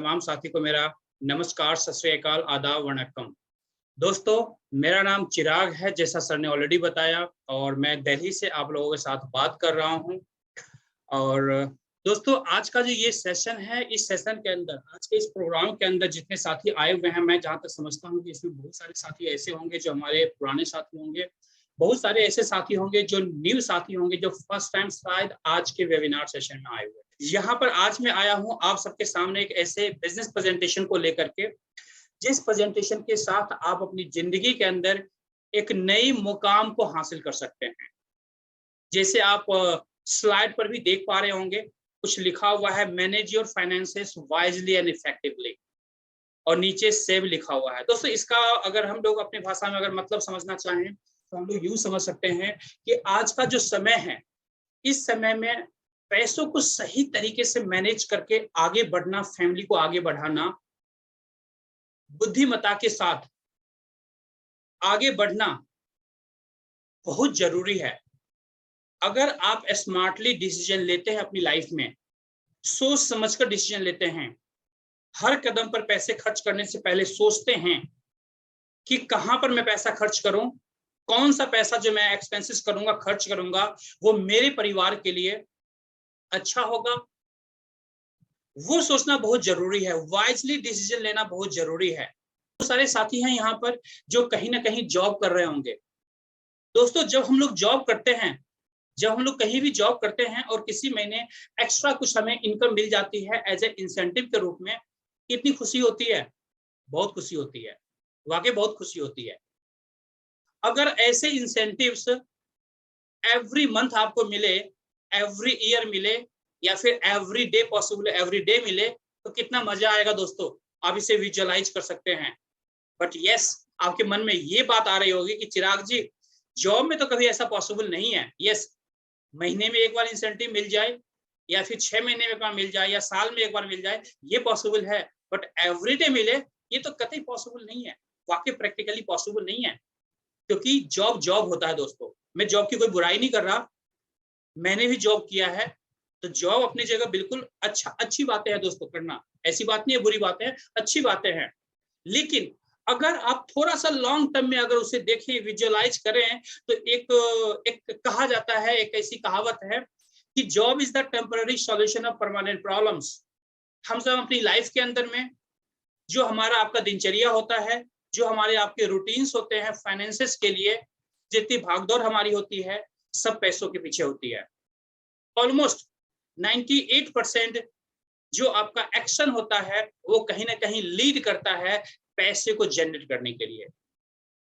तमाम साथी को मेरा नमस्कार, सत श्री अकाल, आदाब, वणक्कम। दोस्तों, मेरा नाम चिराग है, जैसा सर ने ऑलरेडी बताया, और मैं दिल्ली से आप लोगों के साथ बात कर रहा हूं। और दोस्तों, आज का जो ये सेशन है, इस सेशन के अंदर, आज के इस प्रोग्राम के अंदर जितने साथी आए हुए हैं, मैं जहां तक समझता हूं कि इसमें बहुत सारे साथी ऐसे होंगे जो हमारे पुराने साथी होंगे, बहुत सारे ऐसे साथी होंगे जो न्यू साथी होंगे, जो फर्स्ट टाइम शायद आज के वेबिनार सेशन में आए हुए। यहाँ पर आज मैं आया हूँ आप सबके सामने एक ऐसे बिजनेस प्रेजेंटेशन को लेकर के, जिस प्रेजेंटेशन के साथ आप अपनी जिंदगी के अंदर एक नई मुकाम को हासिल कर सकते हैं। जैसे आप स्लाइड पर भी देख पा रहे होंगे, कुछ लिखा हुआ है, manage your finances wisely and effectively, और नीचे सेव लिखा हुआ है। दोस्तों, इसका अगर हम लोग अपनी भाषा में अगर मतलब समझना चाहें तो हम लोग यूं समझ सकते हैं कि आज का जो समय है, इस समय में पैसों को सही तरीके से मैनेज करके आगे बढ़ना, फैमिली को आगे बढ़ाना, बुद्धिमत्ता के साथ आगे बढ़ना बहुत जरूरी है। अगर आप स्मार्टली डिसीजन लेते हैं अपनी लाइफ में, सोच समझकर डिसीजन लेते हैं, हर कदम पर पैसे खर्च करने से पहले सोचते हैं कि कहां पर मैं पैसा खर्च करूं, कौन सा पैसा जो मैं एक्सपेंसेस करूंगा, खर्च करूंगा, वो मेरे परिवार के लिए अच्छा होगा, वो सोचना बहुत जरूरी है। वाइजली डिसीजन लेना बहुत जरूरी है। बहुत सारे साथी हैं यहाँ पर जो कहीं ना कहीं जॉब कर रहे होंगे। दोस्तों, जब हम लोग जॉब करते हैं, जब हम लोग कहीं भी जॉब करते हैं और किसी महीने एक्स्ट्रा कुछ हमें इनकम मिल जाती है एज ए इंसेंटिव के रूप में, कितनी खुशी होती है, बहुत खुशी होती है, वाकई बहुत खुशी होती है। अगर ऐसे इंसेंटिव्स एवरी मंथ आपको मिले, एवरी ईयर मिले, या फिर every day possible every day मिले, तो कितना मजा आएगा दोस्तों, आप इसे विजुअलाइज कर सकते हैं। बट यस, आपके मन में ये बात आ रही होगी कि चिराग जी, जॉब में तो कभी ऐसा पॉसिबल नहीं है। यस, महीने में एक बार इंसेंटिव मिल जाए, या फिर 6 महीने में एक बार मिल जाए, या साल में एक बार मिल जाए, ये पॉसिबल है। बट एवरी डे मिले, ये तो कतई पॉसिबल नहीं है, वाकई प्रैक्टिकली पॉसिबल नहीं है। क्योंकि जॉब जॉब होता है दोस्तों। मैं जॉब की कोई बुराई नहीं कर रहा, मैंने भी जॉब किया है, तो जॉब अपनी जगह बिल्कुल अच्छी बातें हैं दोस्तों करना, ऐसी बात नहीं है बुरी बातें हैं, अच्छी बातें हैं। लेकिन अगर आप थोड़ा सा लॉन्ग टर्म में अगर उसे देखें, विजुअलाइज करें, तो एक कहा जाता है, एक ऐसी कहावत है कि job is the temporary solution of permanent problems. हम सब अपनी लाइफ के अंदर में जो हमारा आपका दिनचर्या होता है, जो हमारे आपके रूटीन्स होते हैं फाइनेंसेस के लिए, जितनी भागदौड़ हमारी होती है, सब पैसों के पीछे होती है। ऑलमोस्ट 98% जो आपका एक्शन होता है, वो कहीं ना कहीं लीड करता है पैसे को जनरेट करने के लिए,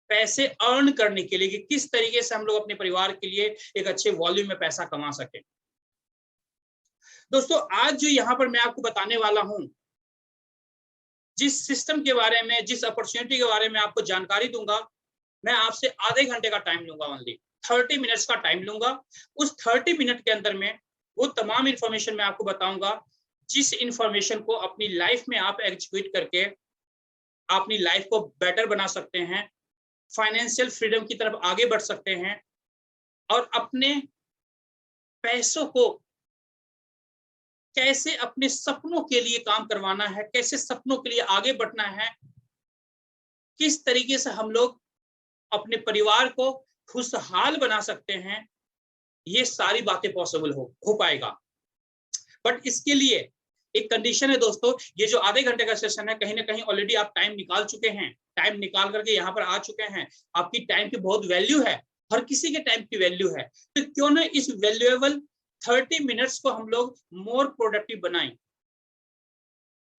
पैसे अर्न करने के लिए, कि किस तरीके से हम लोग अपने परिवार के लिए एक अच्छे वॉल्यूम में पैसा कमा सके। दोस्तों, आज जो यहाँ पर मैं आपको बताने वाला हूं, जिस सिस्टम के बारे में, जिस अपॉर्चुनिटी के बारे में आपको जानकारी दूंगा, मैं आपसे आधे घंटे का टाइम लूंगा, ओनली 30 मिनट्स का टाइम लूंगा। उस 30 मिनट के अंदर में वो तमाम इंफॉर्मेशन मैं आपको बताऊंगा, जिस इंफॉर्मेशन को अपनी लाइफ में आप एग्जीक्यूट करके अपनी लाइफ को बेटर बना सकते हैं, फाइनेंशियल फ्रीडम की तरफ आगे बढ़ सकते हैं, और अपने पैसों को कैसे अपने सपनों के लिए काम करवाना है, कैसे सपनों के लिए आगे बढ़ना है, किस तरीके से हम लोग अपने परिवार को खुशहाल बना सकते हैं, ये सारी बातें पॉसिबल हो पाएगा। बट इसके लिए एक कंडीशन है दोस्तों। ये जो आधे घंटे का सेशन है, कहीं ना कहीं ऑलरेडी आप टाइम निकाल चुके हैं, टाइम निकाल करके यहाँ पर आ चुके हैं, आपकी टाइम की बहुत वैल्यू है, हर किसी के टाइम की वैल्यू है। तो क्यों ना इस वैल्यूएबल 30 मिनट्स को हम लोग मोर प्रोडक्टिव बनाएं,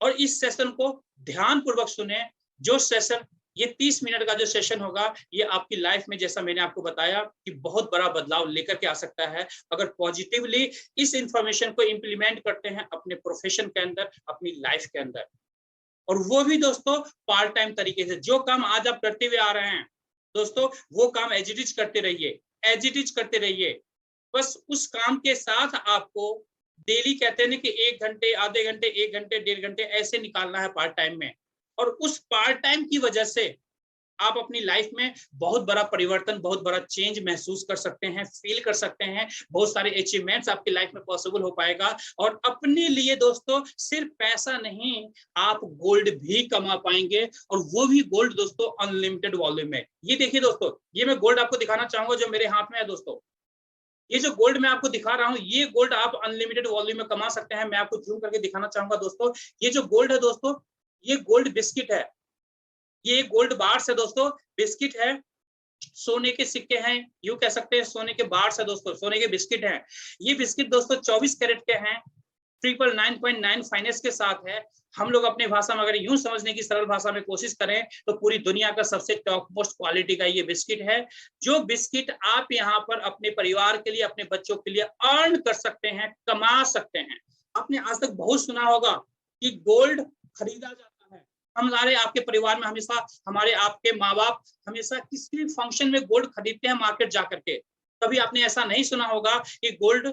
और इस सेशन को ध्यान पूर्वक सुने। जो सेशन, ये 30 मिनट का जो सेशन होगा, ये आपकी लाइफ में, जैसा मैंने आपको बताया, कि बहुत बड़ा बदलाव लेकर के आ सकता है, अगर पॉजिटिवली इस इंफॉर्मेशन को इंप्लीमेंट करते हैं अपने प्रोफेशन के अंदर, अपनी लाइफ के अंदर। और वो भी दोस्तों पार्ट टाइम तरीके से। जो काम आज आप करते हुए आ रहे हैं दोस्तों, वो काम एज इट इज करते रहिए, एज इट इज करते रहिए। बस उस काम के साथ आपको डेली, कहते हैं ना कि 1 घंटे, आधे घंटे, 1 घंटे, 1.5 घंटे ऐसे निकालना है पार्ट टाइम में। और उस पार्ट टाइम की वजह से आप अपनी लाइफ में बहुत बड़ा परिवर्तन, बहुत बड़ा चेंज महसूस कर सकते हैं, फील कर सकते हैं। बहुत सारे अचीवमेंट्स आपकी लाइफ में पॉसिबल हो पाएगा। और अपने लिए दोस्तों सिर्फ पैसा नहीं, आप गोल्ड भी कमा पाएंगे, और वो भी गोल्ड दोस्तों अनलिमिटेड वॉल्यूम में। ये देखिए दोस्तों, ये मैं गोल्ड आपको दिखाना चाहूंगा जो मेरे हाथ में है दोस्तों। ये जो गोल्ड मैं आपको दिखा रहा हूँ, ये गोल्ड आप अनलिमिटेड वॉल्यूम में कमा सकते हैं। मैं आपको जूम करके दिखाना चाहूंगा दोस्तों। ये जो गोल्ड है दोस्तों, ये गोल्ड बिस्किट है, ये गोल्ड बार्स है दोस्तों, बिस्किट है, सोने के सिक्के हैं, यूं कह सकते हैं सोने के बार्स है दोस्तों, सोने के बिस्किट हैं। ये बिस्किट दोस्तों 24 कैरेट के हैं, 999.9 फाइनेंस के साथ है। हम लोग अपने भाषा में अगर यूं समझने की सरल भाषा में कोशिश करें तो पूरी दुनिया का सबसे टॉप मोस्ट क्वालिटी का ये बिस्किट है, जो बिस्किट आप यहाँ पर अपने परिवार के लिए, अपने बच्चों के लिए अर्न कर सकते हैं, कमा सकते हैं। आपने आज तक बहुत सुना होगा कि गोल्ड खरीदा जाता है। हमारे आपके परिवार में हमेशा, हमारे आपके माँ बाप हमेशा किसी भी फंक्शन में गोल्ड खरीदते हैं मार्केट जाकर के। कभी आपने ऐसा नहीं सुना होगा कि गोल्ड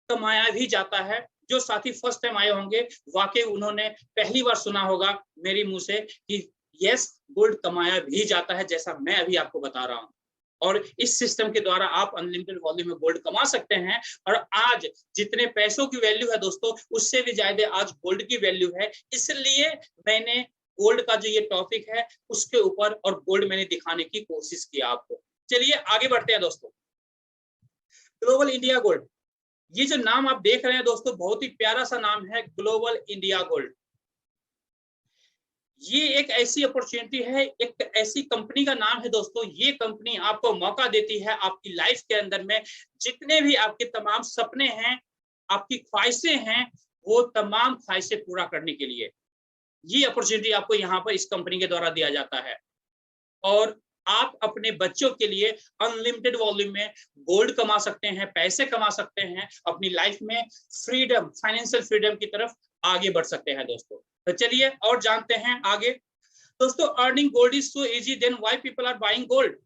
कमाया भी जाता है। जो साथी फर्स्ट टाइम आए होंगे, वाकई उन्होंने पहली बार सुना होगा मेरी मुंह से कि यस, गोल्ड कमाया भी जाता है, जैसा मैं अभी आपको बता रहा हूं। और इस सिस्टम के द्वारा आप अनलिमिटेड वॉल्यूम में गोल्ड कमा सकते हैं। और आज जितने पैसों की वैल्यू है दोस्तों, उससे भी ज्यादा आज गोल्ड की वैल्यू है। इसलिए मैंने गोल्ड का जो ये टॉपिक है उसके ऊपर और गोल्ड मैंने दिखाने की कोशिश की आपको। चलिए आगे बढ़ते हैं दोस्तों। ग्लोबल इंडिया गोल्ड, ये जो नाम आप देख रहे हैं दोस्तों, बहुत ही प्यारा सा नाम है, ग्लोबल इंडिया गोल्ड। ये एक ऐसी अपॉर्चुनिटी है, एक ऐसी कंपनी का नाम है दोस्तों। ये कंपनी आपको मौका देती है आपकी लाइफ के अंदर में जितने भी आपके तमाम सपने हैं, आपकी ख्वाहिशें हैं, वो तमाम ख्वाहिशें पूरा करने के लिए ये अपॉर्चुनिटी आपको यहाँ पर इस कंपनी के द्वारा दिया जाता है। और आप अपने बच्चों के लिए अनलिमिटेड वॉल्यूम में गोल्ड कमा सकते हैं, पैसे कमा सकते हैं, अपनी लाइफ में फ्रीडम, फाइनेंशियल फ्रीडम की तरफ आगे बढ़ सकते हैं दोस्तों। तो चलिए और जानते हैं आगे दोस्तों। Earning gold is so easy, then why people are buying gold.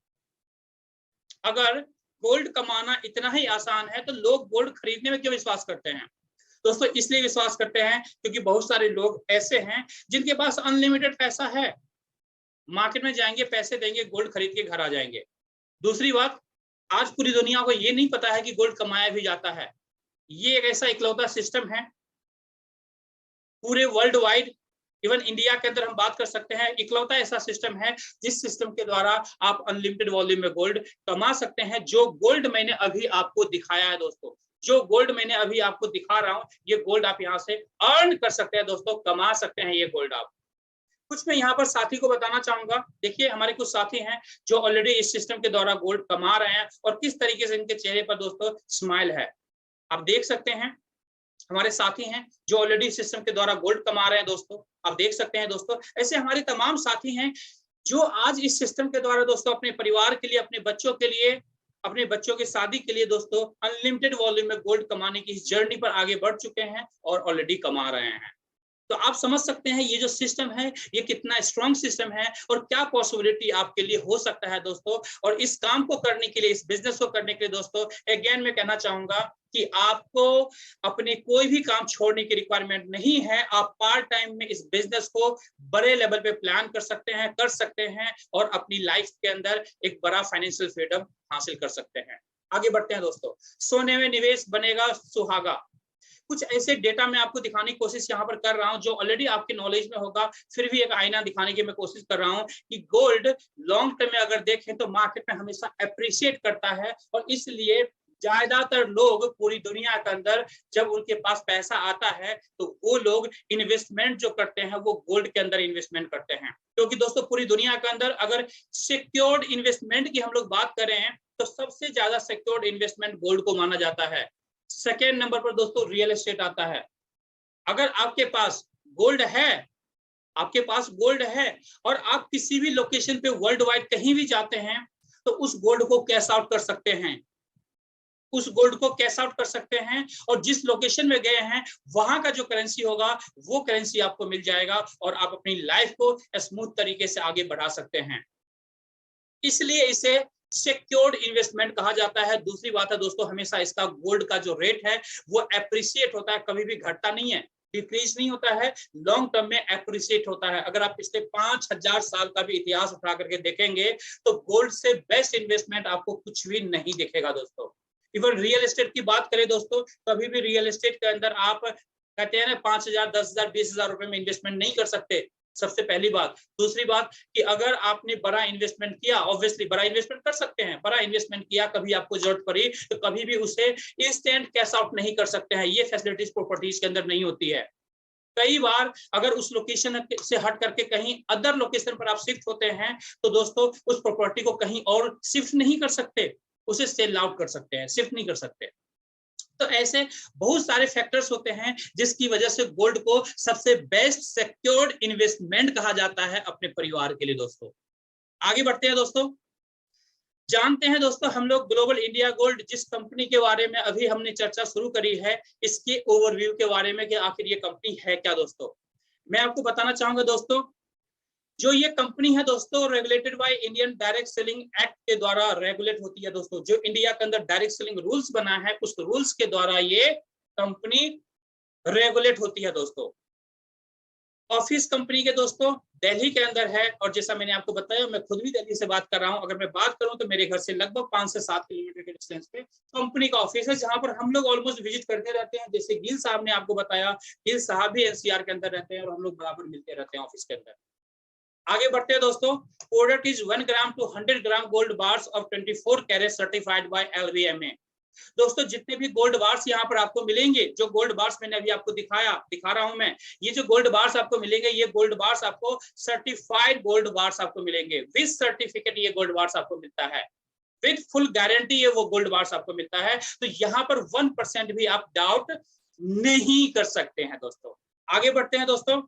अगर गोल्ड कमाना इतना ही आसान है तो लोग गोल्ड खरीदने में क्यों विश्वास करते हैं दोस्तों? इसलिए विश्वास करते हैं क्योंकि बहुत सारे लोग ऐसे हैं जिनके पास अनलिमिटेड पैसा है, मार्केट में जाएंगे, पैसे देंगे, गोल्ड खरीद के घर आ जाएंगे। दूसरी बात, आज पूरी दुनिया को ये नहीं पता है कि गोल्ड कमाया भी जाता है। ये एक ऐसा इकलौता सिस्टम है पूरे वर्ल्ड वाइड, इवन इंडिया के अंदर हम बात कर सकते हैं, इकलौता ऐसा सिस्टम है जिस सिस्टम के द्वारा आप अनलिमिटेड वॉल्यूम में गोल्ड कमा सकते हैं। जो गोल्ड मैंने अभी आपको दिखाया है दोस्तों, जो गोल्ड मैंने अभी आपको दिखा रहा हूं, ये गोल्ड आप यहाँ से अर्न कर सकते हैं दोस्तों, कमा सकते हैं ये गोल्ड आप। कुछ मैं यहाँ पर साथी को बताना चाहूंगा। देखिए हमारे कुछ साथी हैं जो ऑलरेडी इस सिस्टम के द्वारा गोल्ड कमा रहे हैं और किस तरीके से इनके चेहरे पर दोस्तों स्माइल है, आप देख सकते हैं। हमारे साथी हैं जो ऑलरेडी सिस्टम के द्वारा गोल्ड कमा रहे हैं दोस्तों, आप देख सकते हैं दोस्तों। ऐसे हमारे तमाम साथी हैं जो आज इस सिस्टम के द्वारा दोस्तों अपने परिवार के लिए, अपने बच्चों के लिए, अपने बच्चों की शादी के लिए दोस्तों अनलिमिटेड वॉल्यूम में गोल्ड कमाने की इस जर्नी पर आगे बढ़ चुके हैं और ऑलरेडी कमा रहे हैं। तो आप समझ सकते हैं ये जो सिस्टम है ये कितना स्ट्रॉन्ग सिस्टम है और क्या पॉसिबिलिटी आपके लिए हो सकता है दोस्तों। और इस काम को करने के लिए, इस बिजनेस को करने के लिए दोस्तों, अगेन मैं कहना चाहूंगा कि आपको अपने कोई भी काम छोड़ने की रिक्वायरमेंट नहीं है। आप पार्ट टाइम में इस बिजनेस को बड़े लेवल पे प्लान कर सकते हैं, कर सकते हैं और अपनी लाइफ के अंदर एक बड़ा फाइनेंशियल फ्रीडम हासिल कर सकते हैं। आगे बढ़ते हैं दोस्तों। सोने में निवेश बनेगा सुहागा। कुछ ऐसे डेटा मैं आपको दिखाने की कोशिश यहाँ पर कर रहा हूँ जो ऑलरेडी आपके नॉलेज में होगा, फिर भी एक आईना दिखाने की मैं कोशिश कर रहा हूँ कि गोल्ड लॉन्ग टर्म में अगर देखें तो मार्केट में हमेशा अप्रिशिएट करता है। और इसलिए ज्यादातर लोग पूरी दुनिया के अंदर जब उनके पास पैसा आता है तो वो लोग इन्वेस्टमेंट जो करते हैं वो गोल्ड के अंदर इन्वेस्टमेंट करते हैं। क्योंकि दोस्तों पूरी दुनिया के अंदर अगर सिक्योर्ड इन्वेस्टमेंट की हम लोग बात करें तो सबसे ज्यादा सिक्योर्ड इन्वेस्टमेंट गोल्ड को माना जाता है। सेकेंड नंबर पर दोस्तों रियल एस्टेट आता है। अगर आपके पास गोल्ड है, आपके पास गोल्ड है और आप किसी भी लोकेशन पे वर्ल्ड वाइड कहीं भी जाते हैं तो उस गोल्ड को कैश आउट कर सकते हैं, उस गोल्ड को कैश आउट कर सकते हैं और जिस लोकेशन में गए हैं वहां का जो करेंसी होगा वो करेंसी आपको मिल जाएगा और आप अपनी लाइफ को स्मूथ तरीके से आगे बढ़ा सकते हैं। इसलिए इसे सिक्योर्ड इन्वेस्टमेंट कहा जाता है। दूसरी बात है दोस्तों, हमेशा इसका गोल्ड का जो रेट है वो एप्रिशिएट होता है, कभी भी घटता नहीं है। डिक्रीज नहीं होता है, लॉन्ग टर्म में एप्रिशिएट होता है। अगर आप पिछले 5000 साल का भी इतिहास उठा करके देखेंगे तो गोल्ड से बेस्ट इन्वेस्टमेंट आपको कुछ भी नहीं दिखेगा दोस्तों। इवन रियल एस्टेट की बात करें दोस्तों, कभी भी रियल एस्टेट के अंदर आप कहते हैं ना 5000, 10,000, 20,000 रुपए में इन्वेस्टमेंट नहीं कर सकते, सबसे पहली बात। दूसरी बात कि अगर आपने बड़ा इन्वेस्टमेंट किया, ऑब्वियसली बड़ा इन्वेस्टमेंट कर सकते हैं, बड़ा इन्वेस्टमेंट किया, कभी आपको जरूरत पड़ी तो कभी भी उसे इंस्टेंट कैश आउट नहीं कर सकते हैं, ये फैसिलिटीज प्रॉपर्टीज के अंदर नहीं होती है। कई बार अगर उस लोकेशन से हट करके कहीं अदर लोकेशन पर आप शिफ्ट होते हैं तो दोस्तों उस प्रॉपर्टी को कहीं और शिफ्ट नहीं कर सकते, उसे सेल आउट कर सकते हैं, शिफ्ट नहीं कर सकते। तो ऐसे बहुत सारे फैक्टर्स होते हैं जिसकी वजह से गोल्ड को सबसे बेस्ट सिक्योर्ड इन्वेस्टमेंट कहा जाता है अपने परिवार के लिए दोस्तों। आगे बढ़ते हैं दोस्तों, जानते हैं दोस्तों हम लोग ग्लोबल इंडिया गोल्ड जिस कंपनी के बारे में अभी हमने चर्चा शुरू करी है, इसके ओवरव्यू के बारे में कि आखिर ये कंपनी है क्या दोस्तों। मैं आपको बताना चाहूंगा दोस्तों, जो ये कंपनी है दोस्तों regulated by Indian direct selling act के द्वारा रेगुलेट होती है दोस्तों। जो इंडिया के अंदर डायरेक्ट सेलिंग रूल्स बना है उस रूल्स के द्वारा ये कंपनी रेगुलेट होती है दोस्तों। ऑफिस कंपनी के दोस्तों दिल्ली के अंदर है, और जैसा मैंने आपको बताया मैं खुद भी दिल्ली से बात कर रहा हूं। अगर मैं बात करूं तो मेरे घर से लगभग 5 से 7 किलोमीटर के डिस्टेंस पे कंपनी का ऑफिस है, जहां पर हम लोग ऑलमोस्ट विजिट करते रहते हैं। जैसे गिल साहब ने आपको बताया, गिल साहब भी एनसीआर के अंदर रहते हैं और हम लोग बराबर मिलते रहते हैं ऑफिस के अंदर। आगे बढ़ते हैं दोस्तों, product is 1 gram to 100 gram gold bars of 24 carat certified by LVMA। दोस्तों जितने भी गोल्ड बार्स यहाँ पर आपको मिलेंगे, जो गोल्ड बार्स मैंने अभी आपको दिखा रहा हूं मैं, ये जो गोल्ड बार्स आपको मिलेंगे, ये गोल्ड बार्स आपको सर्टिफाइड गोल्ड बार्स आपको मिलेंगे। विद सर्टिफिकेट ये गोल्ड बार्स आपको मिलता है, विद फुल गारंटी ये वो गोल्ड बार्स आपको मिलता है। तो यहाँ पर 1% भी आप डाउट नहीं कर सकते हैं दोस्तों। आगे बढ़ते हैं दोस्तों,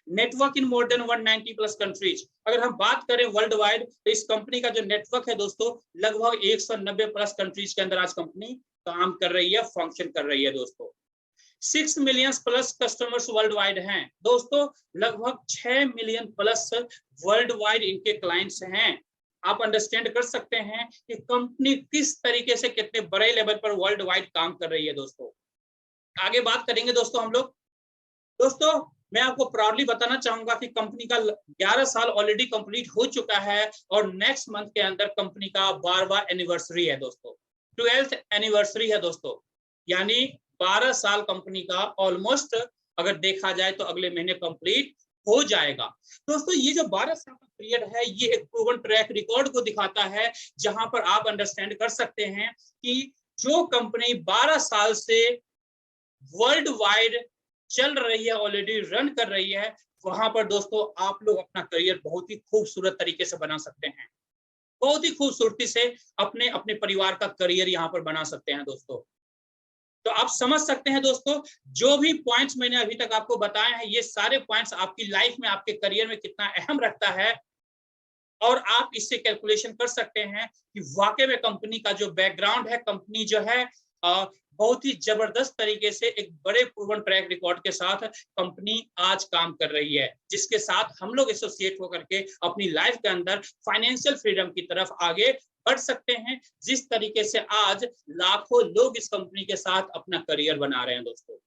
नेटवर्क इन मोर देन 190 प्लस कंट्रीज। अगर हम बात करें वर्ल्ड वाइड तो इस कंपनी का जो नेटवर्क है दोस्तों लगभग 190 प्लस कंट्रीज के अंदर आज कंपनी काम कर रही है, फंक्शन कर रही है दोस्तों। 6 million plus customers world wide हैं दोस्तों, लगभग 6 मिलियन प्लस वर्ल्ड वाइड इनके क्लाइंट्स हैं। आप अंडरस्टैंड कर सकते हैं कि कंपनी किस तरीके से कितने बड़े लेवल पर वर्ल्ड वाइड काम कर रही है दोस्तों। आगे बात करेंगे दोस्तों हम लोग। दोस्तों मैं आपको प्राउडली बताना चाहूंगा कि कंपनी का 11 साल ऑलरेडी कंप्लीट हो चुका है और नेक्स्ट मंथ के अंदर कंपनी का 12वां एनिवर्सरी है दोस्तों, 12th एनिवर्सरी है दोस्तों। यानी 12 साल कंपनी का ऑलमोस्ट अगर देखा जाए तो अगले महीने कंप्लीट हो जाएगा दोस्तों। ये जो 12 साल का पीरियड है ये एक प्रूवन ट्रैक रिकॉर्ड को दिखाता है, जहां पर आप अंडरस्टैंड कर सकते हैं कि जो कंपनी 12 साल से वर्ल्ड वाइड चल रही है, ऑलरेडी रन कर रही है, वहां पर दोस्तों आप लोग अपना करियर बहुत ही खूबसूरत तरीके से बना सकते हैं, बहुत ही खूबसूरती से अपने अपने परिवार का करियर यहाँ पर बना सकते हैं दोस्तों। तो आप समझ सकते हैं दोस्तों, जो भी पॉइंट्स मैंने अभी तक आपको बताए हैं ये सारे पॉइंट्स आपकी लाइफ में, आपके करियर में कितना अहम रखता है, और आप इससे कैलकुलेशन कर सकते हैं कि वाकई में कंपनी का जो बैकग्राउंड है, कंपनी जो है बहुत ही जबरदस्त तरीके से एक बड़े प्रूवन ट्रैक रिकॉर्ड के साथ कंपनी आज काम कर रही है, जिसके साथ हम लोग एसोसिएट होकर के अपनी लाइफ के अंदर फाइनेंशियल फ्रीडम की तरफ आगे बढ़ सकते हैं, जिस तरीके से आज लाखों लोग इस कंपनी के साथ अपना करियर बना रहे हैं दोस्तों।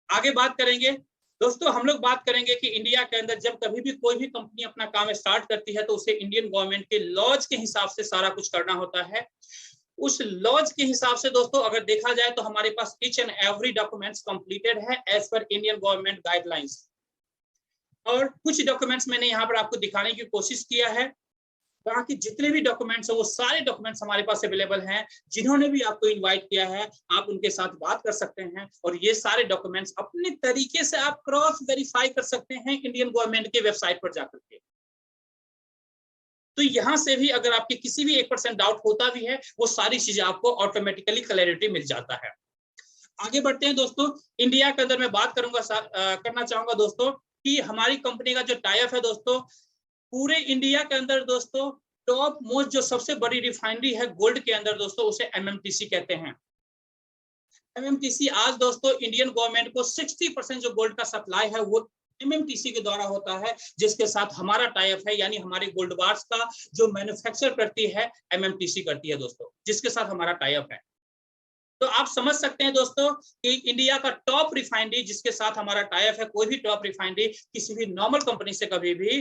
आगे बात करेंगे दोस्तों, हम लोग बात करेंगे कि इंडिया के अंदर जब कभी भी कोई भी कंपनी अपना काम स्टार्ट करती है तो उसे इंडियन गवर्नमेंट के लॉज के हिसाब से सारा कुछ करना होता है। उस लॉज के हिसाब से दोस्तों अगर देखा जाए तो हमारे पास each and every documents completed है as per Indian government guidelines, और कुछ डॉक्यूमेंट्स मैंने यहाँ पर आपको दिखाने की कोशिश किया है। बाकी जितने भी डॉक्यूमेंट्स है वो सारे डॉक्यूमेंट्स हमारे पास अवेलेबल हैं। जिन्होंने भी आपको इनवाइट किया है आप उनके साथ बात कर सकते हैं, और ये सारे डॉक्यूमेंट्स अपने तरीके से आप क्रॉस वेरीफाई कर सकते हैं इंडियन गवर्नमेंट के वेबसाइट पर जाकर के। तो यहां से भी अगर आपके किसी भी 1% डाउट होता भी है, वो सारी चीजें आपको ऑटोमेटिकली क्लैरिटी मिल जाता है। आगे बढ़ते हैं दोस्तों, इंडिया के अंदर मैं बात करना चाहूंगा दोस्तों कि हमारी कंपनी का जो टाइप है दोस्तों, पूरे इंडिया के अंदर दोस्तों टॉप मोस्ट जो सबसे बड़ी रिफाइनरी है गोल्ड के अंदर दोस्तों, उसे MMTC कहते हैं। MMTC आज दोस्तों इंडियन गवर्नमेंट को 60% जो गोल्ड का सप्लाई है वो MMTC के द्वारा होता है, जिसके साथ हमारा टाइप है। यानी हमारे गोल्ड बार्स का जो मैन्युफैक्चर करती है MMTC करती है दोस्तों, जिसके साथ हमारा टाइप है। तो आप समझ सकते हैं दोस्तों कि इंडिया का टॉप रिफाइनरी जिसके साथ हमारा टाई अप है, कोई भी टॉप रिफाइनरी किसी भी नॉर्मल कंपनी से कभी भी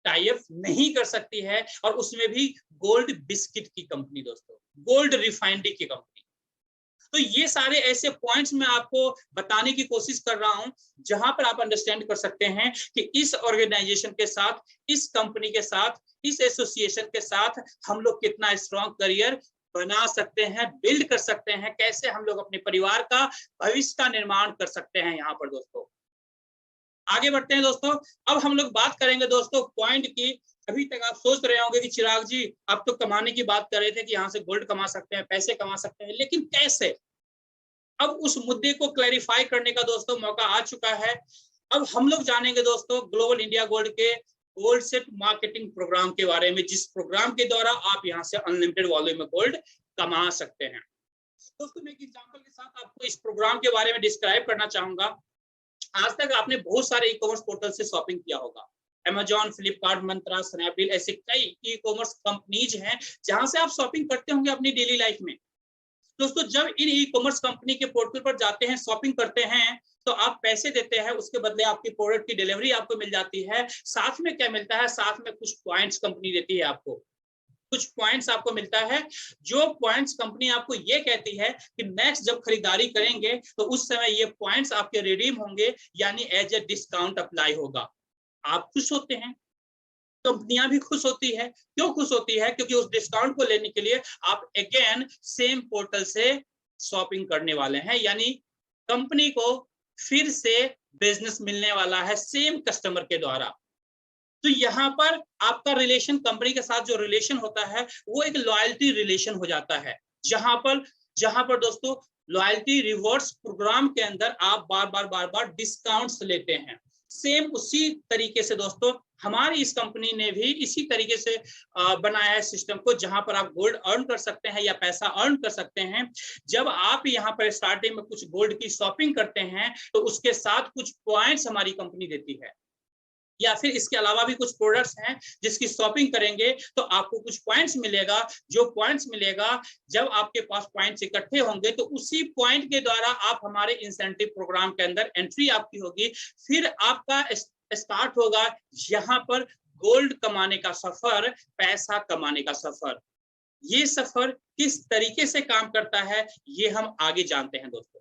टाई अप नहीं कर सकती है, और उसमें भी गोल्ड बिस्किट की कंपनी दोस्तों, गोल्ड रिफाइनरी की कंपनी। तो ये सारे ऐसे पॉइंट्स मैं आपको बताने की कोशिश कर रहा हूं जहां पर आप अंडरस्टैंड कर सकते हैं कि इस ऑर्गेनाइजेशन के साथ, इस कंपनी के साथ, इस एसोसिएशन के साथ हम लोग कितना स्ट्रॉन्ग करियर बना सकते हैं, बिल्ड कर सकते हैं, कैसे हम लोग अपने परिवार का भविष्य का निर्माण कर सकते हैं। यहाँ पर दोस्तों आगे बढ़ते हैं दोस्तों। अब हम लोग बात करेंगे दोस्तों पॉइंट की। अभी तक आप सोच रहे होंगे कि चिराग जी आप तो कमाने की बात कर रहे थे कि यहाँ से गोल्ड कमा सकते हैं, पैसे कमा सकते हैं, लेकिन कैसे? अब उस मुद्दे को क्लैरिफाई करने का दोस्तों मौका आ चुका है। अब हम लोग जानेंगे दोस्तों ग्लोबल इंडिया गोल्ड के गोल्ड सेट मार्केटिंग प्रोग्राम के बारे में, जिस प्रोग्राम के द्वारा आप यहाँ से अनलिमिटेड वॉल्यूम में गोल्ड कमा सकते हैं। दोस्तों मैं एक एग्जांपल के साथ आपको इस प्रोग्राम के बारे में डिस्क्राइब करना चाहूंगा। आज तक आपने बहुत सारे ई कॉमर्स पोर्टल से शॉपिंग किया होगा, Amazon, फ्लिपकार्ट, मंत्रा, स्नैपडील, ऐसे कई ई कॉमर्स कंपनीज हैं जहां से आप शॉपिंग करते होंगे अपनी डेली लाइफ में। दोस्तों जब इन ई कॉमर्स कंपनी के पोर्टल पर जाते हैं, शॉपिंग करते हैं, तो आप पैसे देते हैं, उसके बदले आपकी प्रोडक्ट की डिलीवरी आपको मिल जाती है। साथ में क्या मिलता है? साथ में कुछ पॉइंट्स कंपनी देती है आपको, कुछ पॉइंट्स आपको मिलता है। जो पॉइंट्स कंपनी आपको ये कहती है कि नेक्स्ट जब खरीदारी करेंगे तो उस समय ये पॉइंट्स आपके रिडीम होंगे, यानी एज ए डिस्काउंट अप्लाई होगा। आप खुश होते हैं, कंपनियां भी खुश होती है। क्यों खुश होती है? क्योंकि उस डिस्काउंट को लेने के लिए आप अगेन सेम पोर्टल से शॉपिंग करने वाले हैं, यानी कंपनी को फिर से बिजनेस मिलने वाला है सेम कस्टमर के द्वारा। तो यहाँ पर आपका रिलेशन, कंपनी के साथ जो रिलेशन होता है वो एक लॉयल्टी रिलेशन हो जाता है, जहां पर दोस्तों लॉयल्टी रिवॉर्ड्स प्रोग्राम के अंदर आप बार बार डिस्काउंट्स लेते हैं। सेम उसी तरीके से दोस्तों हमारी इस कंपनी ने भी इसी तरीके से बनाया है सिस्टम को, जहां पर आप गोल्ड अर्न कर सकते हैं या पैसा अर्न कर सकते हैं। जब आप यहाँ पर स्टार्टिंग में कुछ गोल्ड की शॉपिंग करते हैं तो उसके साथ कुछ पॉइंट्स हमारी कंपनी देती है, या फिर इसके अलावा भी कुछ प्रोडक्ट्स हैं जिसकी शॉपिंग करेंगे तो आपको कुछ पॉइंट्स मिलेगा। जो पॉइंट्स मिलेगा, जब आपके पास पॉइंट्स इकट्ठे होंगे तो उसी पॉइंट के द्वारा आप हमारे इंसेंटिव प्रोग्राम के अंदर एंट्री आपकी होगी। फिर आपका स्टार्ट होगा यहाँ पर गोल्ड कमाने का सफर, पैसा कमाने का सफर। ये सफर किस तरीके से काम करता है ये हम आगे जानते हैं दोस्तों।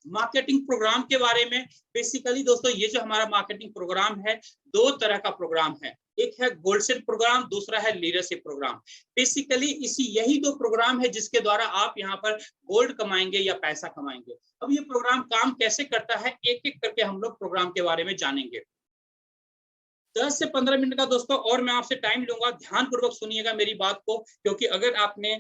मार्केटिंग प्रोग्राम के बारे में बेसिकली दोस्तों, ये जो हमारा मार्केटिंग प्रोग्राम है, दो तरह का प्रोग्राम है। एक है गोल्ड सेट प्रोग्राम, दूसरा है लीडरशिप प्रोग्राम। बेसिकली यही दो प्रोग्राम है जिसके द्वारा आप यहाँ पर गोल्ड कमाएंगे या पैसा कमाएंगे। अब ये प्रोग्राम काम कैसे करता है, एक एक करके हम लोग प्रोग्राम के बारे में जानेंगे। 10 से 15 मिनट का दोस्तों और मैं आपसे टाइम लूंगा, ध्यानपूर्वक सुनिएगा मेरी बात को, क्योंकि अगर आपने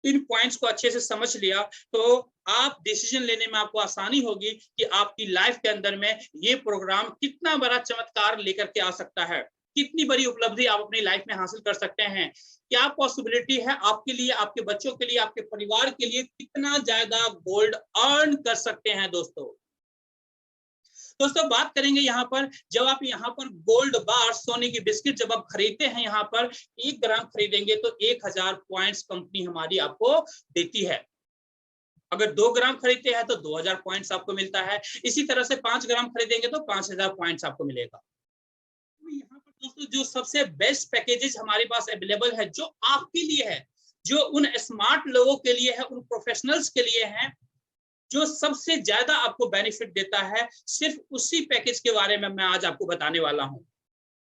इन पॉइंट्स को अच्छे से समझ लिया तो आप डिसीजन लेने में आपको आसानी होगी कि आपकी लाइफ के अंदर में ये प्रोग्राम कितना बड़ा चमत्कार लेकर के आ सकता है, कितनी बड़ी उपलब्धि आप अपनी लाइफ में हासिल कर सकते हैं, क्या पॉसिबिलिटी है आपके लिए, आपके बच्चों के लिए, आपके परिवार के लिए, कितना ज्यादा गोल्ड अर्न कर सकते हैं। दोस्तों बात करेंगे यहाँ पर, जब आप यहाँ पर गोल्ड बार, सोने की बिस्किट जब आप खरीदते हैं, यहाँ पर 1 ग्राम खरीदेंगे तो 1000 पॉइंट्स कंपनी हमारी आपको देती है। अगर 2 ग्राम खरीदते हैं तो 2000 पॉइंट्स आपको मिलता है। इसी तरह से 5 ग्राम खरीदेंगे तो 5000 पॉइंट्स आपको मिलेगा। तो यहाँ पर दोस्तों जो सबसे बेस्ट पैकेजेस हमारे पास अवेलेबल है, जो आपके लिए है, जो उन स्मार्ट लोगों के लिए है, उन प्रोफेशनल्स के लिए है, जो सबसे ज्यादा आपको बेनिफिट देता है, सिर्फ उसी पैकेज के बारे में मैं आज आपको बताने वाला हूं।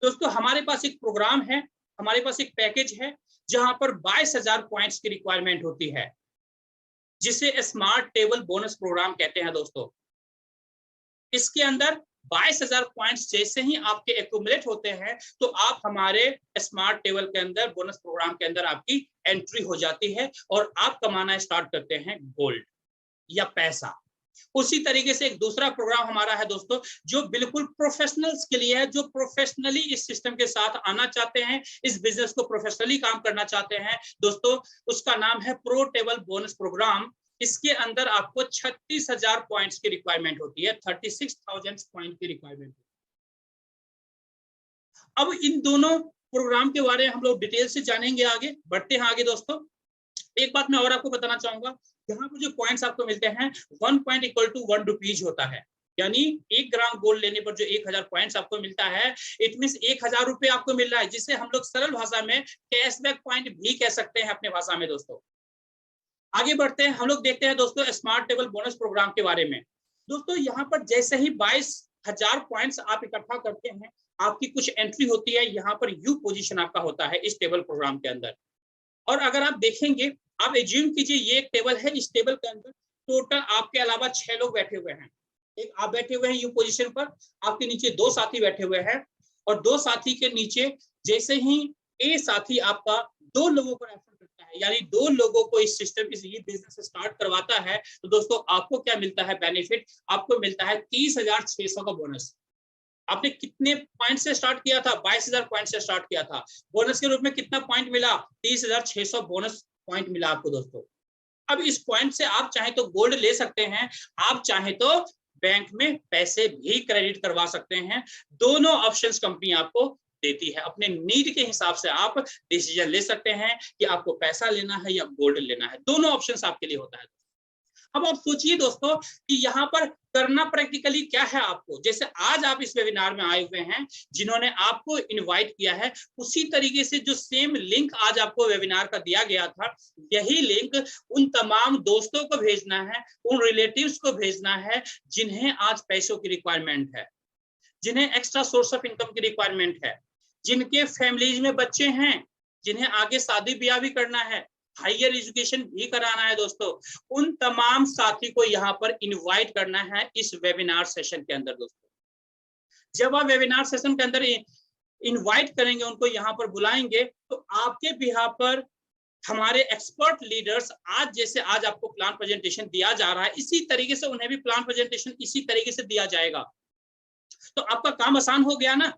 दोस्तों हमारे पास एक प्रोग्राम है, हमारे पास एक पैकेज है जहां पर 22000 पॉइंट्स की रिक्वायरमेंट होती है, जिसे स्मार्ट टेबल बोनस प्रोग्राम कहते हैं दोस्तों। इसके अंदर 22000 पॉइंट्स जैसे ही आपके एक्यूमुलेट होते हैं तो आप हमारे स्मार्ट टेबल के अंदर, बोनस प्रोग्राम के अंदर आपकी एंट्री हो जाती है और आप कमाना स्टार्ट करते हैं गोल्ड या पैसा। उसी तरीके से एक दूसरा प्रोग्राम हमारा है दोस्तों, जो बिल्कुल प्रोफेशनल्स के लिए है, जो प्रोफेशनली इस सिस्टम के साथ आना चाहते हैं, इस बिजनेस को प्रोफेशनली काम करना चाहते हैं दोस्तों। उसका नाम है प्रो टेबल बोनस प्रोग्राम। इसके अंदर आपको 36000 पॉइंट्स की रिक्वायरमेंट होती है, 36000 पॉइंट की रिक्वायरमेंट। अब इन दोनों प्रोग्राम के बारे में हम लोग डिटेल से जानेंगे, आगे बढ़ते हैं आगे दोस्तों। एक बात मैं और आपको बताना चाहूंगा, यहाँ पर जो पॉइंट्स आपको मिलते हैं 1 पॉइंट इक्वल टू 1 रुपीज होता है, यानी 1 ग्राम गोल्ड लेने पर जो 1000 पॉइंट्स आपको मिलता है, इट मींस 1000 रुपए आपको मिल रहा है, जिसे हम लोग सरल भाषा में कैशबैक पॉइंट भी कह सकते हैं अपने भाषा में दोस्तों। आगे बढ़ते हैं, हम लोग देखते हैं दोस्तों स्मार्ट टेबल बोनस प्रोग्राम के बारे में। दोस्तों यहाँ पर जैसे ही 22,000 पॉइंट्स आप इकट्ठा करते हैं, आपकी कुछ एंट्री होती है, यहाँ पर यू पोजीशन आपका होता है इस टेबल प्रोग्राम के अंदर। और अगर आप देखेंगे, आप एज्यूम कीजिए ये एक टेबल है, इस टेबल के अंदर टोटल आपके अलावा 6 लोग बैठे हुए हैं। एक आप बैठे हुए हैं यू पोजीशन पर, आपके नीचे 2 साथी बैठे हुए हैं, और 2 साथी के नीचे जैसे ही ए साथी आपका 2 लोगों को रेफर करता है, यानी 2 लोगों को इस सिस्टम इस ये बिजनेस स्टार्ट करवाता है, तो दोस्तों आपको क्या मिलता है बेनिफिट? आपको मिलता है 30,600 का बोनस। आपने कितने पॉइंट से स्टार्ट किया था? 22,000 पॉइंट से स्टार्ट किया था। बोनस के रूप में कितना पॉइंट मिला? 30,600 बोनस पॉइंट मिला आपको दोस्तों। अब इस पॉइंट से आप चाहे तो गोल्ड ले सकते हैं, आप चाहे तो बैंक में पैसे भी क्रेडिट करवा सकते हैं। दोनों ऑप्शंस कंपनी आपको देती है। अपने नीड के हिसाब से आप डिसीजन ले सकते हैं कि आपको पैसा लेना है या गोल्ड लेना है। दोनों ऑप्शंस आपके लिए होता है। अब आप सोचिए दोस्तों कि यहाँ पर करना प्रैक्टिकली क्या है आपको। जैसे आज आप इस वेबिनार में आए हुए हैं, जिन्होंने आपको इनवाइट किया है, उसी तरीके से जो सेम लिंक आज आपको वेबिनार का दिया गया था, यही लिंक उन तमाम दोस्तों को भेजना है, उन रिलेटिव्स को भेजना है जिन्हें आज पैसों की रिक्वायरमेंट है, जिन्हें एक्स्ट्रा सोर्स ऑफ इनकम की रिक्वायरमेंट है, जिनके फैमिलीज में बच्चे हैं, जिन्हें आगे शादी ब्याह भी करना है, हायर एजुकेशन भी कराना है दोस्तों। उन तमाम साथी को यहाँ पर इनवाइट करना है इस वेबिनार सेशन के अंदर दोस्तों। जब आप वेबिनार सेशन के अंदर इनवाइट करेंगे, उनको यहाँ पर बुलाएंगे, तो आपके बिहाफ पर हमारे एक्सपर्ट लीडर्स, आज जैसे आज आपको प्लान प्रेजेंटेशन दिया जा रहा है, इसी तरीके से उन्हें भी प्लान प्रेजेंटेशन इसी तरीके से दिया जाएगा। तो आपका काम आसान हो गया ना,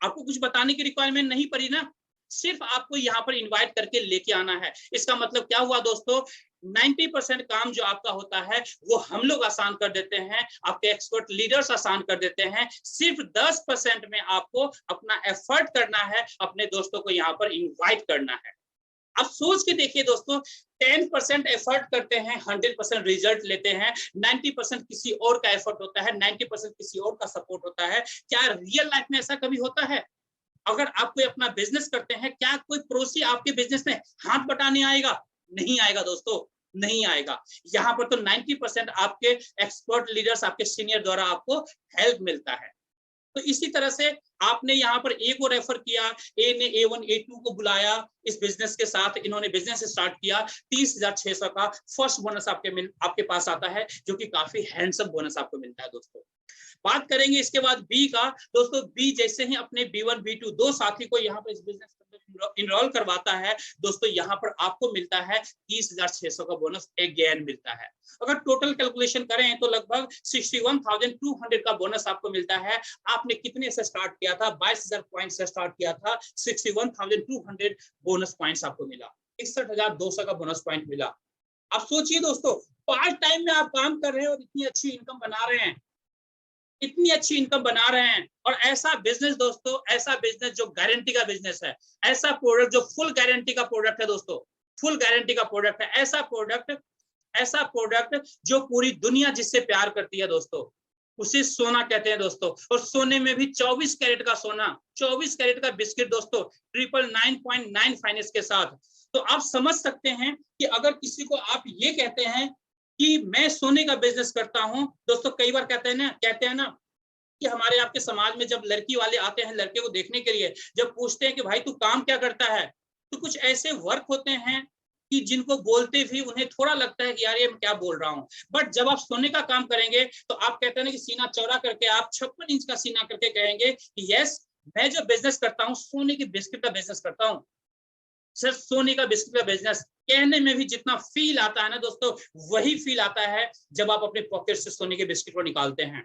आपको कुछ बताने की रिक्वायरमेंट नहीं पड़ी ना, सिर्फ आपको यहाँ पर इनवाइट करके लेके आना है। इसका मतलब क्या हुआ दोस्तों? 90% काम जो आपका होता है वो हम लोग आसान कर देते हैं, आपके एक्सपर्ट लीडर्स आसान कर देते हैं। सिर्फ 10% में आपको अपना एफर्ट करना है, अपने दोस्तों को यहाँ पर इनवाइट करना है। आप सोच के देखिए दोस्तों, 10% एफर्ट करते हैं, 100% रिजल्ट लेते हैं, 90% किसी और का एफर्ट होता है, 90% किसी और का सपोर्ट होता है। क्या रियल लाइफ में ऐसा कभी होता है? अगर आप कोई अपना बिजनेस करते हैं, क्या कोई पड़ोसी आपके बिजनेस में हाथ बटाने आएगा? नहीं आएगा दोस्तों, नहीं आएगा। यहाँ पर तो 90% आपके एक्सपर्ट लीडर्स, आपके सीनियर द्वारा आपको हेल्प मिलता है। तो इसी तरह से आपने यहाँ पर ए को रेफर किया, ए ने A1 A2 को बुलाया, इस बिजनेस के साथ इन्होंने बिजनेस स्टार्ट किया, 30,600 का फर्स्ट बोनस आपके पास आता है, जो कि काफी हैंडसम बोनस आपको मिलता है दोस्तों। बात करेंगे इसके बाद बी का। दोस्तों बी जैसे ही अपने B1 B2 दो साथी को यहाँ पर इस बिजनेस इनरोल करवाता है दोस्तों, यहाँ पर आपको मिलता है 30,600 का बोनस अगेन मिलता है। अगर टोटल कैलकुलेशन करें तो लगभग 61,200 का बोनस आपको मिलता है। आपने कितने से स्टार्ट किया था? 22,000 पॉइंट से स्टार्ट किया था, 61,200 बोनस पॉइंट्स आपको मिला, 61,200 का बोनस पॉइंट मिला। आप सोचिए दोस्तों, पार्ट टाइम में आप काम कर रहे हैं और इतनी अच्छी इनकम बना रहे हैं, इतनी अच्छी इनकम बना रहे हैं। और ऐसा बिजनेस दोस्तों, ऐसा बिजनेस जो गारंटी का बिजनेस है, ऐसा प्रोडक्ट जो फुल गारंटी का प्रोडक्ट है दोस्तों, फुल गारंटी का प्रोडक्ट है। ऐसा प्रोडक्ट जो पूरी दुनिया जिससे प्यार करती है दोस्तों, उसे सोना कहते हैं दोस्तों। और सोने में भी 24 कैरेट का सोना, 24 कैरेट का बिस्किट दोस्तों, 999.9 फाइनेंस के साथ। तो आप समझ सकते हैं कि अगर किसी को आप ये कहते हैं कि मैं सोने का बिजनेस करता हूं दोस्तों, कई बार कहते हैं ना कि हमारे आपके समाज में जब लड़की वाले आते हैं लड़के को देखने के लिए, जब पूछते हैं कि भाई तू काम क्या करता है, तो कुछ ऐसे वर्क होते हैं कि जिनको बोलते भी उन्हें थोड़ा लगता है कि यार ये मैं क्या बोल रहा हूँ। बट जब आप सोने का काम करेंगे तो आप कहते हैं ना कि सीना चौड़ा करके आप 56 इंच का सीना करके कहेंगे कि यस, मैं जो बिजनेस करता हूँ सोने के बिस्किट का बिजनेस करता हूँ। सिर्फ सोने का बिस्किट का बिजनेस कहने में भी जितना फील आता है ना दोस्तों, वही फील आता है जब आप अपने पॉकेट से सोने के बिस्किट को निकालते हैं।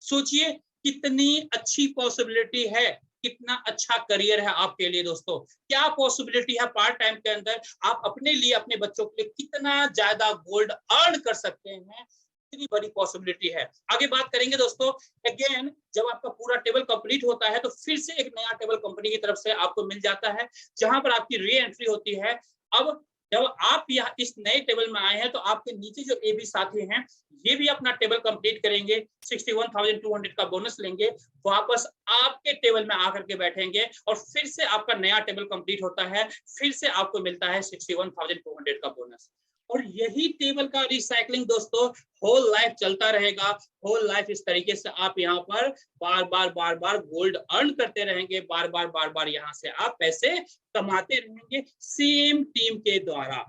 सोचिए कितनी अच्छी पॉसिबिलिटी है, कितना अच्छा करियर है आपके लिए दोस्तों। क्या पॉसिबिलिटी है पार्ट टाइम के अंदर, आप अपने लिए, अपने बच्चों के लिए कितना ज्यादा गोल्ड अर्न कर सकते हैं, इतनी बड़ी पॉसिबिलिटी है। आगे बात करेंगे दोस्तों। अगेन जब आपका पूरा टेबल कंप्लीट होता है तो फिर से एक नया टेबल कंपनी की तरफ से आपको मिल जाता है, जहां पर आपकी री एंट्री होती है। अब जब आप यहाँ इस नए टेबल में आए हैं तो आपके नीचे जो ए बी साथी हैं ये भी अपना टेबल कंप्लीट करेंगे, 61,200 का बोनस लेंगे, वापस आपके टेबल में आकर के बैठेंगे और फिर से आपका नया टेबल कंप्लीट होता है, फिर से आपको मिलता है 61,200 का बोनस। और यही टेबल का रिसाइकलिंग दोस्तों होल लाइफ चलता रहेगा। होल लाइफ इस तरीके से आप यहाँ पर बार बार गोल्ड अर्न करते रहेंगे, बार बार यहाँ से आप पैसे कमाते रहेंगे सेम टीम के द्वारा।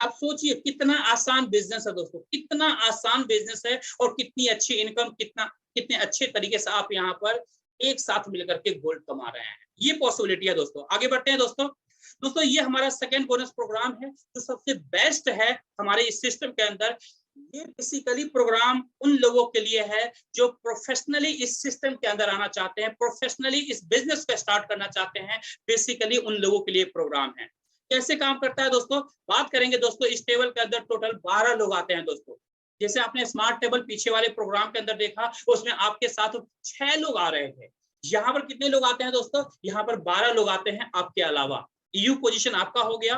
अब सोचिए कितना आसान बिजनेस है दोस्तों, कितना आसान बिजनेस है और कितनी अच्छी इनकम, कितने अच्छे तरीके से आप यहाँ पर एक साथ मिलकर के गोल्ड कमा रहे हैं। ये पॉसिबिलिटी है दोस्तों। आगे बढ़ते हैं दोस्तों। दोस्तों ये हमारा सेकंड बोनस प्रोग्राम है जो सबसे बेस्ट है हमारे इस सिस्टम के अंदर। ये बेसिकली प्रोग्राम उन लोगों के लिए है जो प्रोफेशनली इस सिस्टम के अंदर आना चाहते हैं, प्रोफेशनली इस बिजनेस को स्टार्ट करना चाहते हैं। बेसिकली उन लोगों के लिए प्रोग्राम है। कैसे काम करता है दोस्तों, बात करेंगे दोस्तों। इस टेबल के अंदर टोटल 12 लोग आते हैं दोस्तों। जैसे आपने स्मार्ट टेबल पीछे वाले प्रोग्राम के अंदर देखा, उसमें आपके साथ 6 लोग आ रहे थे। यहाँ पर कितने लोग आते हैं दोस्तों, यहाँ पर 12 लोग आते हैं आपके अलावा। यू पोजीशन आपका हो गया।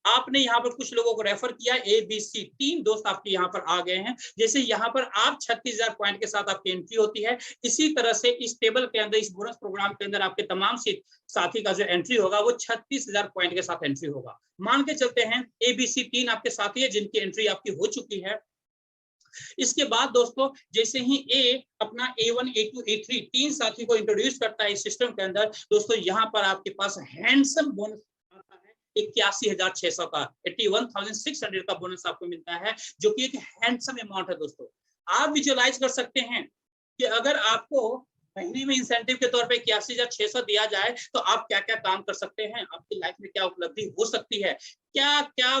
आपने यहाँ पर कुछ लोगों को रेफर किया, ए बी सी 3 दोस्त आपके यहाँ पर आ गए हैं। जैसे यहाँ पर आप 36,000 पॉइंट के साथ आपकी एंट्री होती है, इसी तरह से इस टेबल के अंदर, इस बोनस प्रोग्राम के अंदर आपके तमाम साथी का जो एंट्री होगा वो 36,000 पॉइंट के साथ एंट्री होगा। मान के चलते हैं ए बी सी 3 आपके साथी है जिनकी एंट्री आपकी हो चुकी है। इसके बाद दोस्तों जैसे ही ए अपना A1, A2, A3 3 साथी को इंट्रोड्यूस करता है इस सिस्टम के अंदर, दोस्तों यहाँ पर आपके पास हैंडसम बोनस आता है 81,600 का, 81,600 का बोनस आपको मिलता है, जो कि एक हैंडसम अमाउंट है दोस्तों। आप विजुअलाइज कर सकते हैं कि अगर आपको महीने में इंसेंटिव के तौर पे 81,600 दिया जाए तो आप क्या क्या काम कर सकते हैं, आपकी लाइफ में क्या उपलब्धि हो सकती है, क्या क्या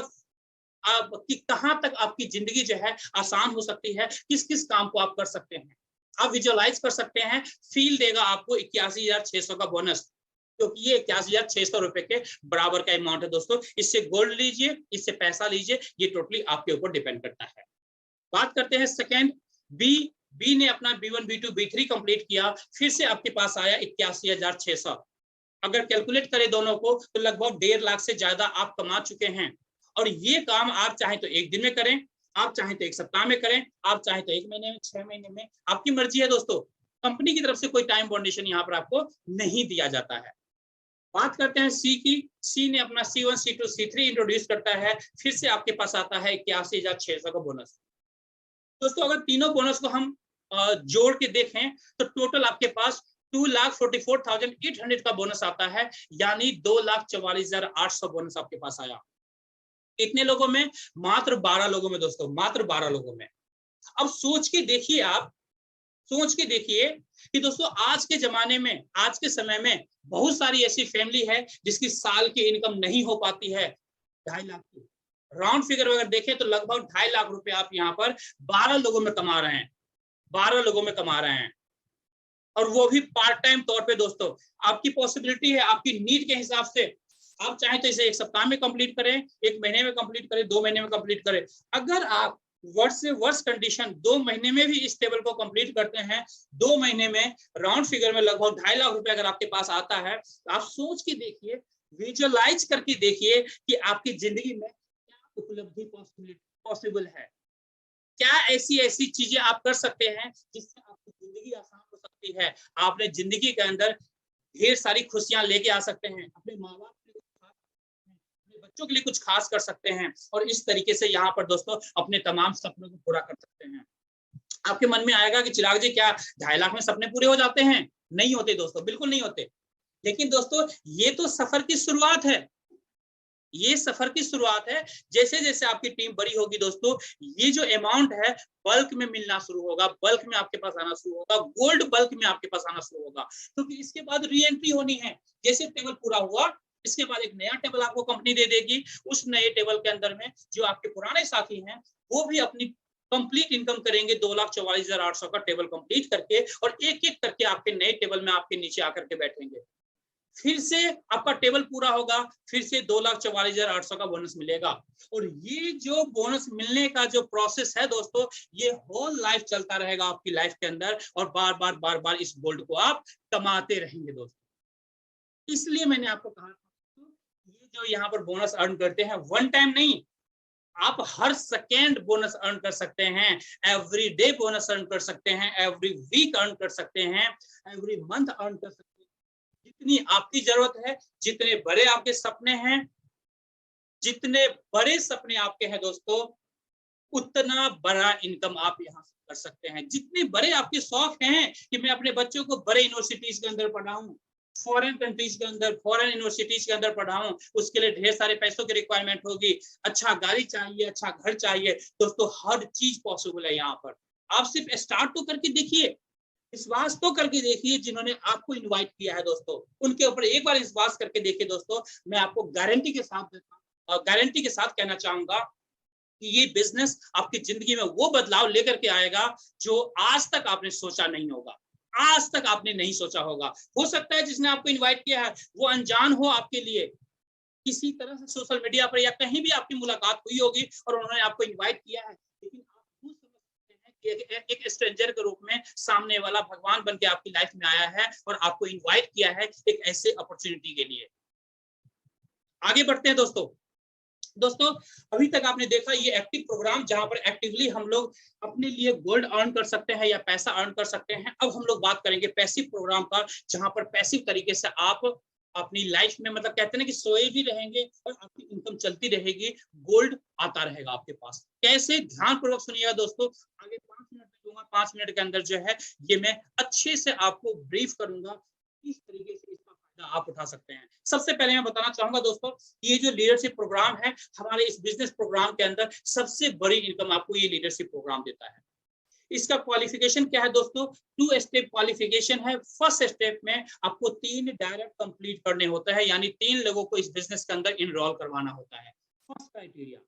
आपकी कहां तक आपकी जिंदगी जो है आसान हो सकती है, किस किस काम को आप कर सकते हैं, आप विजुअलाइज कर सकते हैं। फील देगा आपको 81,600 का बोनस, क्योंकि ये 81,600 रुपए के बराबर का अमाउंट है दोस्तों। इससे गोल्ड लीजिए, इससे पैसा लीजिए, ये टोटली आपके ऊपर डिपेंड करता है। बात करते हैं सेकेंड बी ने अपना B1, B2, B3 कंप्लीट किया, फिर से आपके पास आया 81,600। अगर कैलकुलेट करें दोनों को तो लगभग 1.5 लाख से ज्यादा आप कमा चुके हैं। और ये काम आप चाहें तो एक दिन में करें, आप चाहें तो एक सप्ताह में करें, आप चाहें तो 1 महीने में, 6 महीने में, आपकी मर्जी है दोस्तों। कंपनी की तरफ से कोई टाइम बाउंडेशन यहाँ पर आपको नहीं दिया जाता है। बात करते हैं सी की। सी ने अपना C1, C2, C3 इंट्रोड्यूस करता है, फिर से आपके पास आता है 81,600 का बोनस। दोस्तों अगर तीनों बोनस को हम जोड़ के देखें तो टोटल आपके पास 2,44,800 का बोनस आता है, यानी 2,44,800 बोनस आपके पास आया। कितने लोगों में, मात्र 12 लोगों में दोस्तों, मात्र 12 लोगों में। अब सोच के देखिए, आप सोच के देखिए कि दोस्तों आज के जमाने में, आज के समय में बहुत सारी ऐसी फैमिली है जिसकी साल की इनकम नहीं हो पाती है 2.5 लाख की। राउंड फिगर अगर देखें तो लगभग 2.5 लाख रुपए आप यहाँ पर 12 लोगों में कमा रहे हैं, 12 लोगों में कमा रहे हैं, और वो भी पार्ट टाइम तौर पे दोस्तों। आपकी पॉसिबिलिटी है, आपकी नीड के हिसाब से आप चाहें तो इसे 1 सप्ताह में कंप्लीट करें, 1 महीने में कंप्लीट करें, 2 महीने में कंप्लीट करें। अगर आप वर्ष से वर्ष कंडीशन 2 महीने में भी इस टेबल को कंप्लीट करते हैं, 2 महीने में राउंड फिगर में लगभग 2.5 लाख रुपए अगर आपके पास आता है, तो आप सोच के देखिए, विजुअलाइज करके देखिए कि आपकी जिंदगी में क्या उपलब्धि पॉसिबल है, क्या ऐसी ऐसी चीजें आप कर सकते हैं जिससे आपकी जिंदगी आसान हो सकती है। आपने जिंदगी के अंदर ढेर सारी खुशियां लेके आ सकते हैं, अपने माँ बाप के लिए अपने बच्चों के लिए कुछ खास कर सकते हैं, और इस तरीके से यहाँ पर दोस्तों अपने तमाम सपनों को पूरा कर सकते हैं। आपके मन में आएगा कि चिराग जी क्या 2.5 लाख में सपने पूरे हो जाते हैं? नहीं होते दोस्तों, बिल्कुल नहीं होते। लेकिन दोस्तों ये तो सफर की शुरुआत है, ये सफर की शुरुआत है। जैसे जैसे आपकी टीम बड़ी होगी दोस्तों, ये जो अमाउंट है बल्क में मिलना शुरू होगा, बल्क में आपके पास आना शुरू होगा, गोल्ड बल्क में आपके पास आना शुरू होगा। क्योंकि तो इसके बाद री एंट्री होनी है। जैसे टेबल पूरा हुआ, इसके बाद एक नया टेबल आपको कंपनी दे देगी। उस नए टेबल के अंदर में जो आपके पुराने साथी हैं वो भी अपनी कंप्लीट इनकम करेंगे, 2,44,800 का टेबल कंप्लीट करके, और एक एक करके आपके नए टेबल में आपके नीचे आकर के बैठेंगे। फिर से आपका टेबल पूरा होगा, फिर से 2,44,800 का बोनस मिलेगा। और ये जो बोनस मिलने का जो प्रोसेस है दोस्तों, ये होल लाइफ चलता रहेगा आपकी लाइफ के अंदर, और बार बार इस गोल्ड को आप कमाते रहेंगे दोस्तों। इसलिए मैंने आपको कहा ये जो यहाँ पर बोनस अर्न करते हैं, वन टाइम नहीं, आप हर सेकेंड बोनस अर्न कर सकते हैं, एवरी डे बोनस अर्न कर सकते हैं, एवरी वीक अर्न कर सकते हैं, एवरी मंथ अर्न कर सकते हैं। जितनी आपकी जरूरत है, जितने बड़े आपके सपने हैं, जितने बड़े सपने आपके हैं दोस्तों, उतना बड़ा इनकम आप यहाँ से कर सकते हैं। जितने बड़े आपके शौक हैं कि मैं अपने बच्चों को बड़े यूनिवर्सिटीज के अंदर पढ़ाऊं, फॉरेन कंट्रीज के अंदर, फॉरेन यूनिवर्सिटीज के अंदर पढ़ाऊं, उसके लिए ढेर सारे पैसों की रिक्वायरमेंट होगी, अच्छा गाड़ी चाहिए, अच्छा घर चाहिए। दोस्तों हर चीज पॉसिबल है यहाँ पर। आप सिर्फ स्टार्ट तो करके देखिए, विश्वास तो करके देखिए। जिन्होंने आपको इनवाइट किया है दोस्तों, उनके ऊपर एक बार विश्वास करके देखिए दोस्तों। मैं आपको गारंटी के साथ देता हूँ और गारंटी के साथ कहना चाहूंगा कि ये बिजनेस आपकी जिंदगी में वो बदलाव लेकर के आएगा जो आज तक आपने सोचा नहीं होगा, आज तक आपने नहीं सोचा होगा। हो सकता है जिसने आपको इनवाइट किया है वो अनजान हो आपके लिए, किसी तरह से सोशल मीडिया पर या कहीं भी आपकी मुलाकात हुई होगी और उन्होंने आपको इनवाइट किया है, लेकिन आप खुद समझ सकते हैं कि एक स्ट्रेंजर के रूप में सामने वाला भगवान बन के आपकी लाइफ में आया है और आपको इनवाइट किया है एक ऐसे अपॉर्चुनिटी के लिए। आगे बढ़ते हैं दोस्तों। दोस्तों अभी तक आपने देखा ये एक्टिव प्रोग्राम जहां पर एक्टिवली हम लोग अपने लिए गोल्ड अर्न कर सकते हैं या पैसा अर्न कर सकते हैं। अब हम लोग बात करेंगे पैसिव प्रोग्राम का, जहां पर पैसिव तरीके से आप अपनी लाइफ में, मतलब कहते हैं ना कि सोए भी रहेंगे और आपकी इनकम चलती रहेगी, गोल्ड आता रहेगा आपके पास। कैसे, ध्यान पूर्वक सुनिएगा दोस्तों। आगे 5 मिनट में दूंगा, 5 मिनट के अंदर जो है ये मैं अच्छे से आपको ब्रीफ करूंगा किस तरीके से इसका फायदा आप उठा सकते हैं। सबसे पहले मैं बताना चाहूंगा दोस्तों, ये जो लीडरशिप प्रोग्राम है, हमारे इस बिजनेस प्रोग्राम के अंदर सबसे बड़ी इनकम आपको ये लीडरशिप प्रोग्राम देता है। इसका क्वालिफिकेशन क्या है दोस्तों? 2 स्टेप क्वालिफिकेशन है। फर्स्ट स्टेप में आपको 3 डायरेक्ट कंप्लीट करने होता है, यानी 3 लोगों को इस बिजनेस के अंदर इनरोल करवाना होता है। First criteria.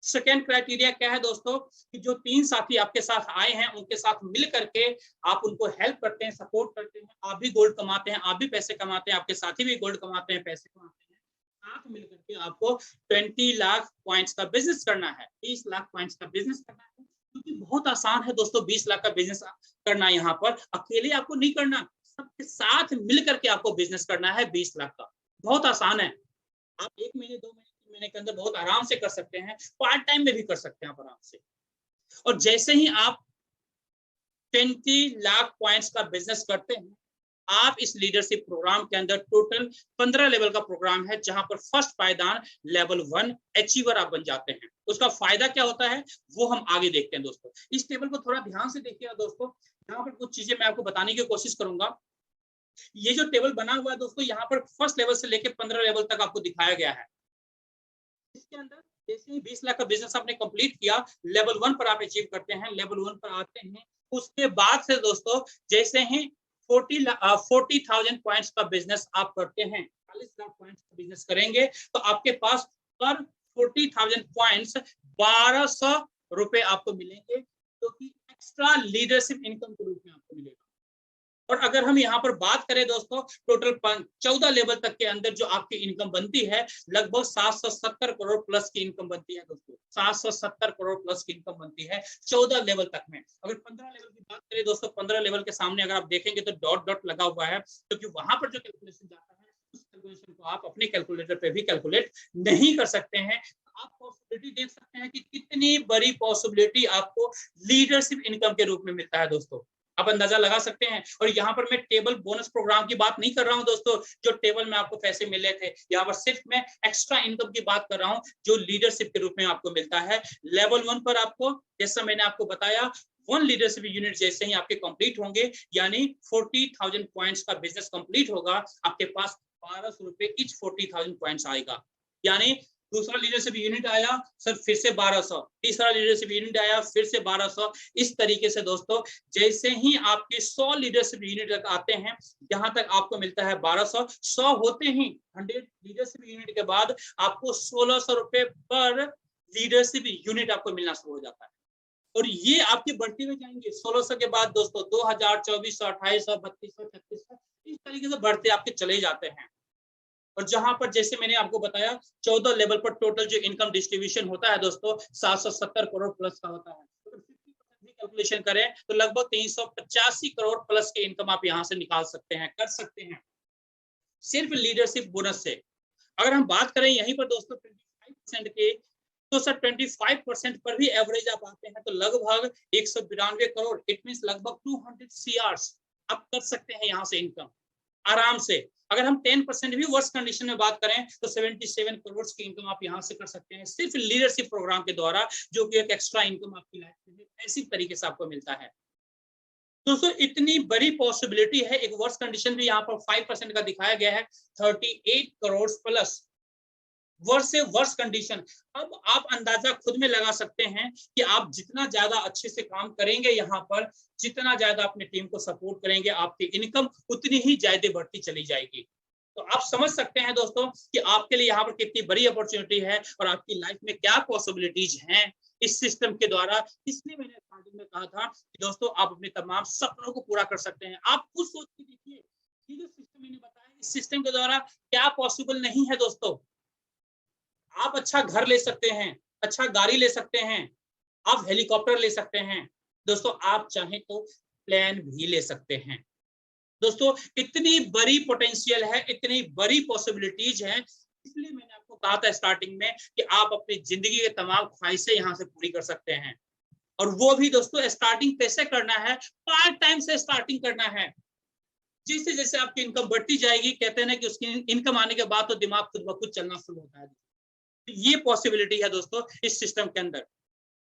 सेकेंड क्राइटेरिया क्या है दोस्तों, कि जो 3 साथी आपके साथ आए हैं उनके साथ मिल करके आप उनको हेल्प करते हैं, सपोर्ट करते हैं, आप भी गोल्ड कमाते हैं, आप भी पैसे कमाते हैं, आपके साथी भी गोल्ड कमाते हैं, पैसे कमाते हैं, साथ मिल करके आपको 20 लाख पॉइंट्स का बिजनेस करना है, 20 लाख पॉइंट्स का बिजनेस करना है। क्योंकि बहुत आसान है दोस्तों 20 लाख का बिजनेस करना। यहाँ पर अकेले आपको नहीं करना, सबके साथ मिल करके आपको बिजनेस करना है 20 लाख का। बहुत आसान है। आप 1 महीने, 2 महीने, 3 महीने के अंदर बहुत आराम से कर सकते हैं, पार्ट टाइम में भी कर सकते हैं आप आराम से। और जैसे ही आप 20 लाख पॉइंट्स का बिजनेस करते हैं, आप इस लीडरशिप प्रोग्राम के अंदर टोटल 15 लेवल का प्रोग्राम है, जहां पर फर्स्ट पायदान लेवल 1 अचीवर आप बन जाते हैं। उसका फायदा क्या होता है वो हम आगे देखते हैं दोस्तों। इस टेबल को थोड़ा ध्यान से देखिएगा दोस्तों, यहाँ पर कुछ चीजें मैं आपको बताने की कोशिश करूंगा। ये जो टेबल बना हुआ है दोस्तों, यहाँ पर फर्स्ट लेवल से लेकर 15 लेवल तक आपको दिखाया गया है। इसके अंदर जैसे ही 20 लाख का बिजनेस आपने कंप्लीट किया, लेवल 1 पर आप अचीव करते हैं, लेवल 1 पर आते हैं। उसके बाद से दोस्तों जैसे ही 40,000 पॉइंट्स का बिजनेस आप करते हैं, 40 लाख पॉइंट्स का बिजनेस करेंगे, तो आपके पास पर 40,000 पॉइंट्स 1200 रुपए आपको मिलेंगे, जो कि एक्स्ट्रा लीडरशिप इनकम के रूप में आपको मिलेगा। और अगर हम यहाँ पर बात करें दोस्तों, टोटल 14 लेवल तक के अंदर जो आपकी इनकम बनती है, लगभग 770 करोड़ प्लस की इनकम बनती है दोस्तों। 770 करोड़ प्लस की इनकम बनती है 14 लेवल तक में। अगर 15 लेवल की बात करें दोस्तों, 15 लेवल के सामने अगर आप देखेंगे तो डॉट डॉट लगा हुआ है, क्योंकि वहां पर जो कैलकुलेशन जाता है उस कैलकुलेशन को आप अपने कैलकुलेटर पे भी कैलकुलेट नहीं कर सकते हैं। आप पॉसिबिलिटी देख सकते हैं कि कितनी बड़ी पॉसिबिलिटी आपको लीडरशिप इनकम के रूप में मिलता है दोस्तों। आप अंदाजा लगा सकते हैं। और यहाँ पर मैं टेबल बोनस प्रोग्राम की बात नहीं कर रहा हूं दोस्तों, जो टेबल में आपको पैसे मिले थे। यहाँ पर सिर्फ मैं एक्स्ट्रा इनकम की बात कर रहा हूं जो लीडरशिप के रूप में आपको मिलता है। लेवल 1 पर आपको, जैसा मैंने आपको बताया, 1 लीडरशिप यूनिट जैसे ही आपके कंप्लीट होंगे, यानी 40,000 पॉइंट्स का बिजनेस कंप्लीट होगा, आपके पास 1200 रुपए ईच 40,000 पॉइंट्स आएगा। यानी दूसरा लीडरशिप यूनिट आया सर, फिर से 1200, तीसरा लीडरशिप यूनिट आया, फिर से 1200। इस तरीके से दोस्तों जैसे ही आपके 100 लीडरशिप यूनिट तक आते हैं, जहां तक आपको मिलता है 1200। 100 होते ही 100 लीडरशिप यूनिट के बाद आपको 1600 रुपए पर लीडरशिप यूनिट आपको मिलना शुरू हो जाता है। और ये आपकी बढ़ती हुई जाएंगे। 1600 के बाद दोस्तों 2000, 2400, 2800, 3200, 3600, इस तरीके से बढ़ते आपके चले जाते हैं। और जहां पर जैसे मैंने आपको बताया 14 लेवल पर टोटल जो इनकम डिस्ट्रीब्यूशन होता है दोस्तों 770 करोड़ प्लस का होता है। अगर 50% भी कैलकुलेशन करें तो लगभग 385 करोड़ प्लस की इनकम आप यहां से निकाल सकते हैं, कर सकते हैं, सिर्फ लीडरशिप बोनस से। अगर हम बात करें यहीं पर दोस्तों 25% के, तो सर 25% पर भी एवरेज आप आते हैं तो लगभग 192 करोड़, इट मीन लगभग 200 सीआर आप कर सकते हैं यहाँ से इनकम आराम से। अगर हम 10% भी वर्स्ट कंडीशन में बात करें तो 77 करोड़ की इनकम आप यहाँ से कर सकते हैं सिर्फ लीडरशिप प्रोग्राम के द्वारा, जो कि एक एक्स्ट्रा इनकम आपकी लाइफ में ऐसी तरीके से आपको मिलता है। दोस्तों इतनी बड़ी पॉसिबिलिटी है। एक वर्स्ट कंडीशन भी यहाँ पर 5% का दिखाया गया है, 38 करोड़ प्लस वर्ष से वर्ष कंडीशन। अब आप अंदाजा खुद में लगा सकते हैं कि आप जितना ज्यादा अच्छे से काम करेंगे यहाँ पर, जितना ज्यादा अपने टीम को सपोर्ट करेंगे, आपकी इनकम उतनी ही ज्यादा बढ़ती चली जाएगी। तो आप समझ सकते हैं दोस्तों कि आपके लिए यहाँ पर कितनी बड़ी अपॉर्चुनिटी है और आपकी लाइफ में क्या पॉसिबिलिटीज हैं इस सिस्टम के द्वारा। इसलिए मैंने स्टार्टिंग में कहा था कि दोस्तों आप अपने तमाम सपनों को पूरा कर सकते हैं। आप खुद सोच के देखिए, ये जो सिस्टम मैंने बताया, इस सिस्टम के द्वारा क्या पॉसिबल नहीं है दोस्तों। आप अच्छा घर ले सकते हैं, अच्छा गाड़ी ले सकते हैं, आप हेलीकॉप्टर ले सकते हैं दोस्तों, आप चाहें तो प्लेन भी ले सकते हैं दोस्तों। इतनी बड़ी पोटेंशियल है, इतनी बड़ी पॉसिबिलिटीज है। इसलिए मैंने आपको कहा था स्टार्टिंग में कि आप अपनी जिंदगी के तमाम ख्वाहिशें यहाँ से पूरी कर सकते हैं। और वो भी दोस्तों स्टार्टिंग कैसे करना है, पार्ट टाइम से स्टार्टिंग करना है। जैसे जैसे आपकी इनकम बढ़ती जाएगी, कहते हैं ना कि उसकी इनकम आने के बाद तो दिमाग खुद ब खुद चलना शुरू होता है। ये पॉसिबिलिटी है दोस्तों इस सिस्टम के अंदर।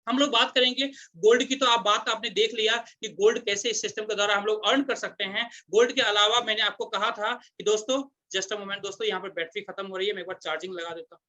हम लोग बात करेंगे गोल्ड की, तो आप बात आपने देख लिया कि गोल्ड कैसे इस सिस्टम के द्वारा हम लोग अर्न कर सकते हैं। गोल्ड के अलावा मैंने आपको कहा था कि दोस्तों, जस्ट अ मोमेंट दोस्तों, यहाँ पर बैटरी खत्म हो रही है, मैं एक बार चार्जिंग लगा देता हूँ।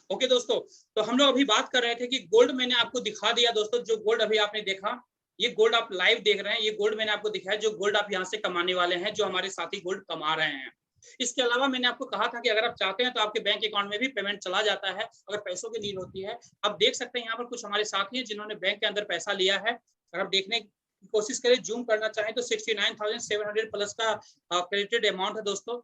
ओके दोस्तों, तो हम लोग अभी बात कर रहे थे कि गोल्ड मैंने आपको दिखा दिया दोस्तों। जो गोल्ड अभी आपने देखा, ये गोल्ड आप लाइव देख रहे हैं, ये गोल्ड मैंने आपको दिखाया जो गोल्ड आप यहाँ से कमाने वाले हैं, जो हमारे साथी गोल्ड कमा रहे हैं। इसके अलावा मैंने आपको कहा था कि अगर आप चाहते हैं तो आपके बैंक अकाउंट में भी पेमेंट चला जाता है अगर पैसों की नीड होती है। आप देख सकते हैं यहाँ पर कुछ हमारे साथी हैं जिन्होंने बैंक के अंदर पैसा लिया है। अगर आप देखने की कोशिश करें, जूम करना चाहें तो 69,700 प्लस का क्रेडिटेड अमाउंट है दोस्तों।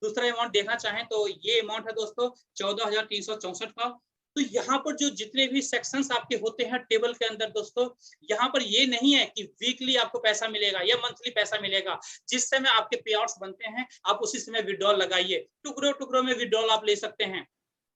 दूसरा अमाउंट देखना चाहें तो ये अमाउंट है दोस्तों 14,364 का। तो यहाँ पर जो जितने भी सेक्शंस आपके होते हैं टेबल के अंदर दोस्तों, यहाँ पर ये नहीं है कि वीकली आपको पैसा मिलेगा या मंथली पैसा मिलेगा। जिस समय आपके पे आउट्स बनते हैं आप उसी समय विड्रॉल लगाइए, टुकड़ों टुकड़ों में विड्रॉल आप ले सकते हैं।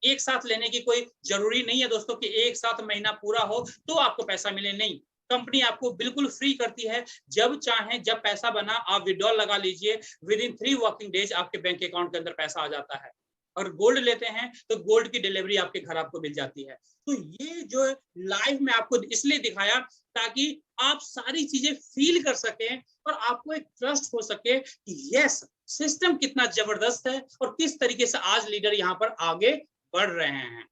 एक साथ लेने की कोई जरूरी नहीं है दोस्तों कि एक साथ महीना पूरा हो तो आपको पैसा मिले, नहीं। कंपनी आपको बिल्कुल फ्री करती है, जब चाहें जब पैसा बना आप विड्रॉल लगा लीजिए, विद इन 3 वर्किंग डेज आपके बैंक अकाउंट के अंदर पैसा आ जाता है। और गोल्ड लेते हैं तो गोल्ड की डिलीवरी आपके घर आपको मिल जाती है। तो ये जो लाइव में आपको इसलिए दिखाया ताकि आप सारी चीजें फील कर सकें और आपको एक ट्रस्ट हो सके कि यस, सिस्टम कितना जबरदस्त है और किस तरीके से आज लीडर यहाँ पर आगे बढ़ रहे हैं।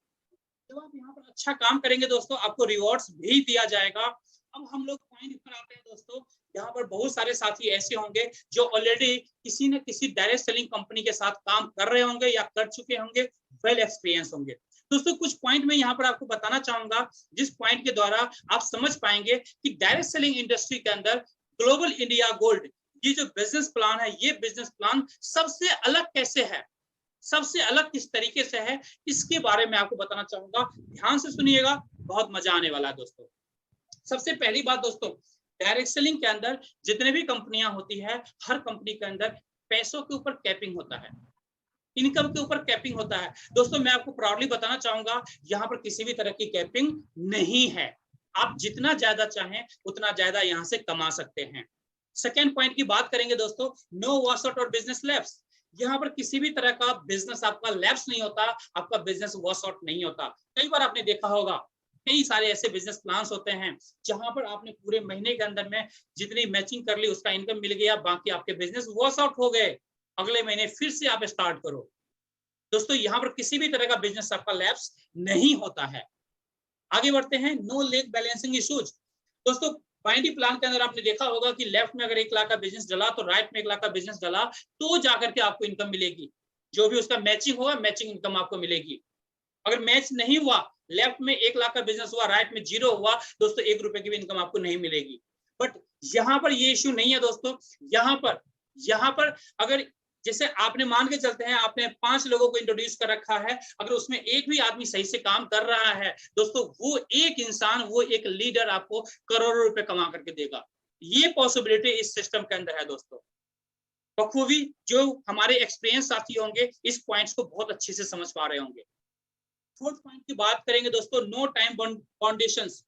जब आप यहाँ पर अच्छा काम करेंगे दोस्तों, आपको रिवॉर्ड्स भी दिया जाएगा। अब हम लोग पॉइंट पर आते हैं दोस्तों, यहाँ पर बहुत सारे साथी ऐसे होंगे जो ऑलरेडी किसी न किसी डायरेक्ट सेलिंग कंपनी के साथ काम कर रहे होंगे या कर चुके होंगे, वेल एक्सपीरियंस होंगे। दोस्तों कुछ पॉइंट मैं यहाँ पर आपको बताना चाहूंगा, जिस पॉइंट के द्वारा आप समझ पाएंगे कि डायरेक्ट सेलिंग इंडस्ट्री के अंदर ग्लोबल इंडिया गोल्ड ये जो बिजनेस प्लान है, ये बिजनेस प्लान सबसे अलग कैसे है, सबसे अलग किस तरीके से है, इसके बारे में आपको बताना चाहूंगा। ध्यान से सुनिएगा, बहुत मजा आने वाला है दोस्तों। सबसे पहली बात दोस्तों, डायरेक्ट सेलिंग के अंदर जितने भी कंपनियां होती है, हर कंपनी के अंदर पैसों के ऊपर कैपिंग होता है, इनकम के ऊपर कैपिंग होता है। दोस्तों मैं आपको प्राउडली बताना चाहूंगा, यहाँ पर किसी भी तरह की कैपिंग नहीं है। आप जितना ज्यादा चाहें उतना ज्यादा यहाँ से कमा सकते हैं। सेकेंड पॉइंट की बात करेंगे दोस्तों, नो वॉश आउट और बिजनेस लैप्स। यहाँ पर किसी भी तरह का बिजनेस आपका लैप्स नहीं होता, आपका बिजनेस वॉश आउट नहीं होता। कई बार आपने देखा होगा, कई सारे ऐसे बिजनेस प्लान्स होते हैं जहां पर आपने पूरे महीने के अंदर में जितनी मैचिंग कर ली उसका इनकम मिल गया, बाकी आपके बिजनेस वॉश आउट हो गए, अगले महीने फिर से आप स्टार्ट करो। दोस्तों यहाँ पर किसी भी तरह का बिजनेस आपका लैप्स नहीं होता है। आगे बढ़ते हैं, नो लेग बैलेंसिंग इश्यूज। दोस्तों बाइंडी प्लान के अंदर आपने देखा होगा कि लेफ्ट में अगर 1 लाख का बिजनेस डला तो राइट में 1 लाख का बिजनेस डला तो जाकर के आपको इनकम मिलेगी। जो भी उसका मैचिंग होगा, मैचिंग इनकम आपको मिलेगी। अगर मैच नहीं हुआ, लेफ्ट में 1 लाख का बिजनेस हुआ, राइट में 0 हुआ, दोस्तों 1 रुपए की भी इनकम आपको नहीं मिलेगी। बट यहाँ पर ये इश्यू नहीं है दोस्तों। यहाँ पर यहाँ पर अगर जैसे आपने मान के चलते हैं, आपने 5 लोगों को इंट्रोड्यूस कर रखा है, अगर उसमें एक भी आदमी सही से काम कर रहा है दोस्तों, वो एक इंसान, वो एक लीडर आपको करोड़ों रुपए कमा करके देगा। ये पॉसिबिलिटी इस सिस्टम के अंदर है दोस्तों। बखूबी जो हमारे एक्सपीरियंस साथी होंगे इस पॉइंट्स को बहुत अच्छे से समझ पा रहे होंगे। फोर्थ पॉइंट की बात करेंगे दोस्तों, नो टाइम बाउंडेशंस।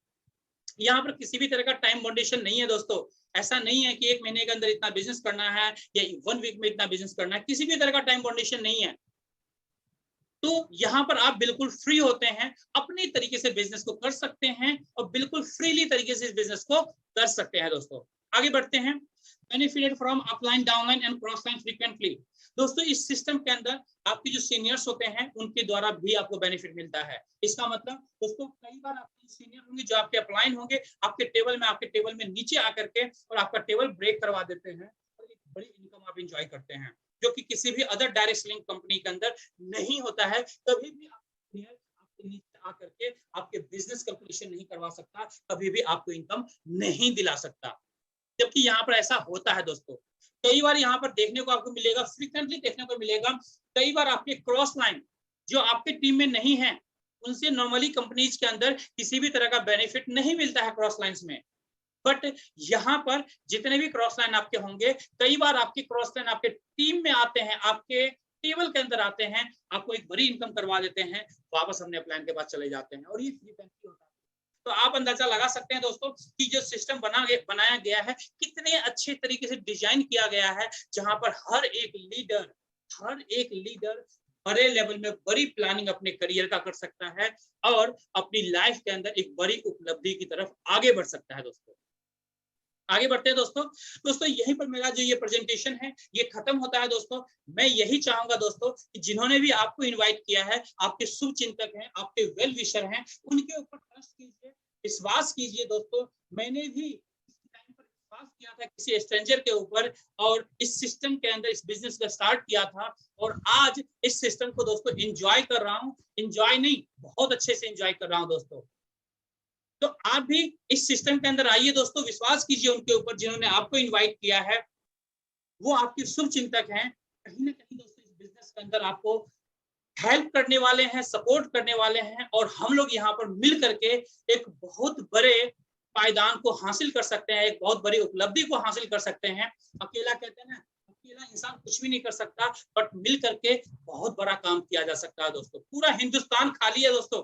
यहाँ पर किसी भी तरह का टाइम बाउंडेशन नहीं है दोस्तों। ऐसा नहीं है कि 1 महीने के अंदर इतना बिजनेस करना है या 1 वीक में इतना बिजनेस करना है, किसी भी तरह का टाइम बाउंडेशन नहीं है। तो यहाँ पर आप बिल्कुल फ्री होते हैं, अपने तरीके से बिजनेस को कर सकते हैं और बिल्कुल फ्रीली तरीके से इस बिजनेस को कर सकते हैं दोस्तों। आगे बढ़ते हैं। Benefited from upline, downline and cross line frequently. दोस्तों इस सिस्टम के अंदर आपके जो सीनियर्स होते हैं उनके द्वारा भी आपको बेनिफिट मिलता है। इसका मतलब दोस्तों कई बार आपके सीनियर होंगे जो आपके अपलाइन होंगे, आपके टेबल में नीचे आकर के और आपका टेबल ब्रेक करवा देते हैं और एक बड़ी इनकम आप एंजॉय करते हैं, जो कि किसी भी अदर डायरेक्ट सेलिंग कंपनी के अंदर नहीं होता है। कभी भी आपके नीचे आकर के आपके बिजनेस कैलकुलेशन नहीं करवा सकता, कभी भी आपको इनकम नहीं दिला सकता, जबकि यहाँ पर ऐसा होता है दोस्तों। कई बार यहाँ पर देखने को आपको मिलेगा, फ्रीक्वेंटली देखने को मिलेगा, कई बार आपके क्रॉस लाइन जो आपके टीम में नहीं है, उनसे नॉर्मली कंपनीज के अंदर किसी भी तरह का बेनिफिट नहीं मिलता है क्रॉस लाइंस में। बट यहाँ पर जितने भी क्रॉस लाइन आपके होंगे, कई बार आपके क्रॉस लाइन आपके टीम में आते हैं, आपके टेबल के अंदर आते हैं, आपको एक बड़ी इनकम करवा देते हैं, वापस अपने प्लान के पास चले जाते हैं और ये फ्रीक्वेंटली होता है। तो आप अंदाजा लगा सकते हैं दोस्तों कि जो सिस्टम बनाया गया है कितने अच्छे तरीके से डिजाइन किया गया है, जहां पर हर एक लीडर बड़े लेवल में बड़ी प्लानिंग अपने करियर का कर सकता है और अपनी लाइफ के अंदर एक बड़ी उपलब्धि की तरफ आगे बढ़ सकता है दोस्तों। आगे बढ़ते हैं दोस्तों। दोस्तों यहीं पर मेरा जो ये प्रेजेंटेशन है ये खत्म होता है दोस्तों। मैं यही चाहूंगा दोस्तों कि जिन्होंने भी आपको इनवाइट किया है, आपके शुभ चिंतक हैं, आपके वेल विशर हैं, उनके ऊपर ट्रस्ट कीजिए, विश्वास कीजिए दोस्तों। मैंने भी टाइम पर विश्वास किया था किसी स्ट्रेंजर के ऊपर और इस सिस्टम के अंदर इस बिजनेस का स्टार्ट किया था और आज इस सिस्टम को दोस्तों एंजॉय कर रहा हूँ। एंजॉय नहीं, बहुत अच्छे से एंजॉय कर रहा हूँ दोस्तों। तो आप भी इस सिस्टम के अंदर आइए दोस्तों, विश्वास कीजिए उनके ऊपर जिन्होंने आपको इनवाइट किया है, वो आपके शुभ चिंतक हैं। कहीं ना कहीं दोस्तों इस बिजनेस के अंदर आपको हेल्प करने वाले हैं, सपोर्ट करने वाले हैं और हम लोग यहाँ पर मिल करके एक बहुत बड़े पायदान को हासिल कर सकते हैं, एक बहुत बड़ी उपलब्धि को हासिल कर सकते हैं। अकेला कहते हैं ना, अकेला इंसान कुछ भी नहीं कर सकता, बट मिल करके बहुत बड़ा काम किया जा सकता है दोस्तों। पूरा हिंदुस्तान खाली है दोस्तों,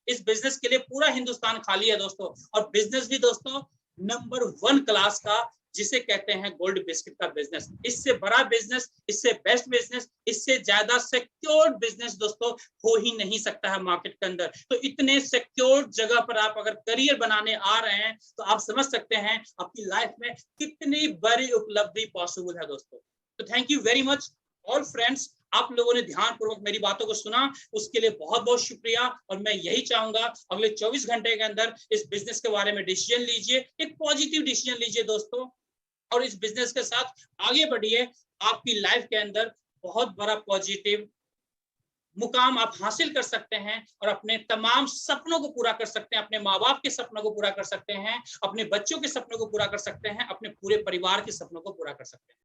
इस बिजनेस के लिए पूरा हिंदुस्तान खाली है दोस्तों। और बिजनेस भी दोस्तों नंबर 1 क्लास का, जिसे कहते हैं गोल्ड बिस्किट का बिजनेस। इससे बड़ा बिजनेस, इससे बेस्ट बिजनेस, इससे ज्यादा सिक्योर बिजनेस दोस्तों हो ही नहीं सकता है मार्केट के अंदर। तो इतने सिक्योर जगह पर आप अगर करियर बनाने आ रहे हैं तो आप समझ सकते हैं आपकी लाइफ में कितनी बड़ी उपलब्धि पॉसिबल है दोस्तों। तो thank you very much all friends, आप लोगों ने ध्यानपूर्वक मेरी बातों को सुना, उसके लिए बहुत बहुत शुक्रिया। और मैं यही चाहूंगा अगले 24 घंटे के अंदर इस बिजनेस के बारे में डिसीजन लीजिए, एक पॉजिटिव डिसीजन लीजिए दोस्तों, और इस बिजनेस के साथ आगे बढ़िए। आपकी लाइफ के अंदर बहुत बड़ा पॉजिटिव मुकाम आप हासिल कर सकते हैं और अपने तमाम सपनों को पूरा कर सकते हैं, अपने माँ बाप के सपनों को पूरा कर सकते हैं, अपने बच्चों के सपनों को पूरा कर सकते हैं, अपने पूरे परिवार के सपनों को पूरा कर सकते हैं।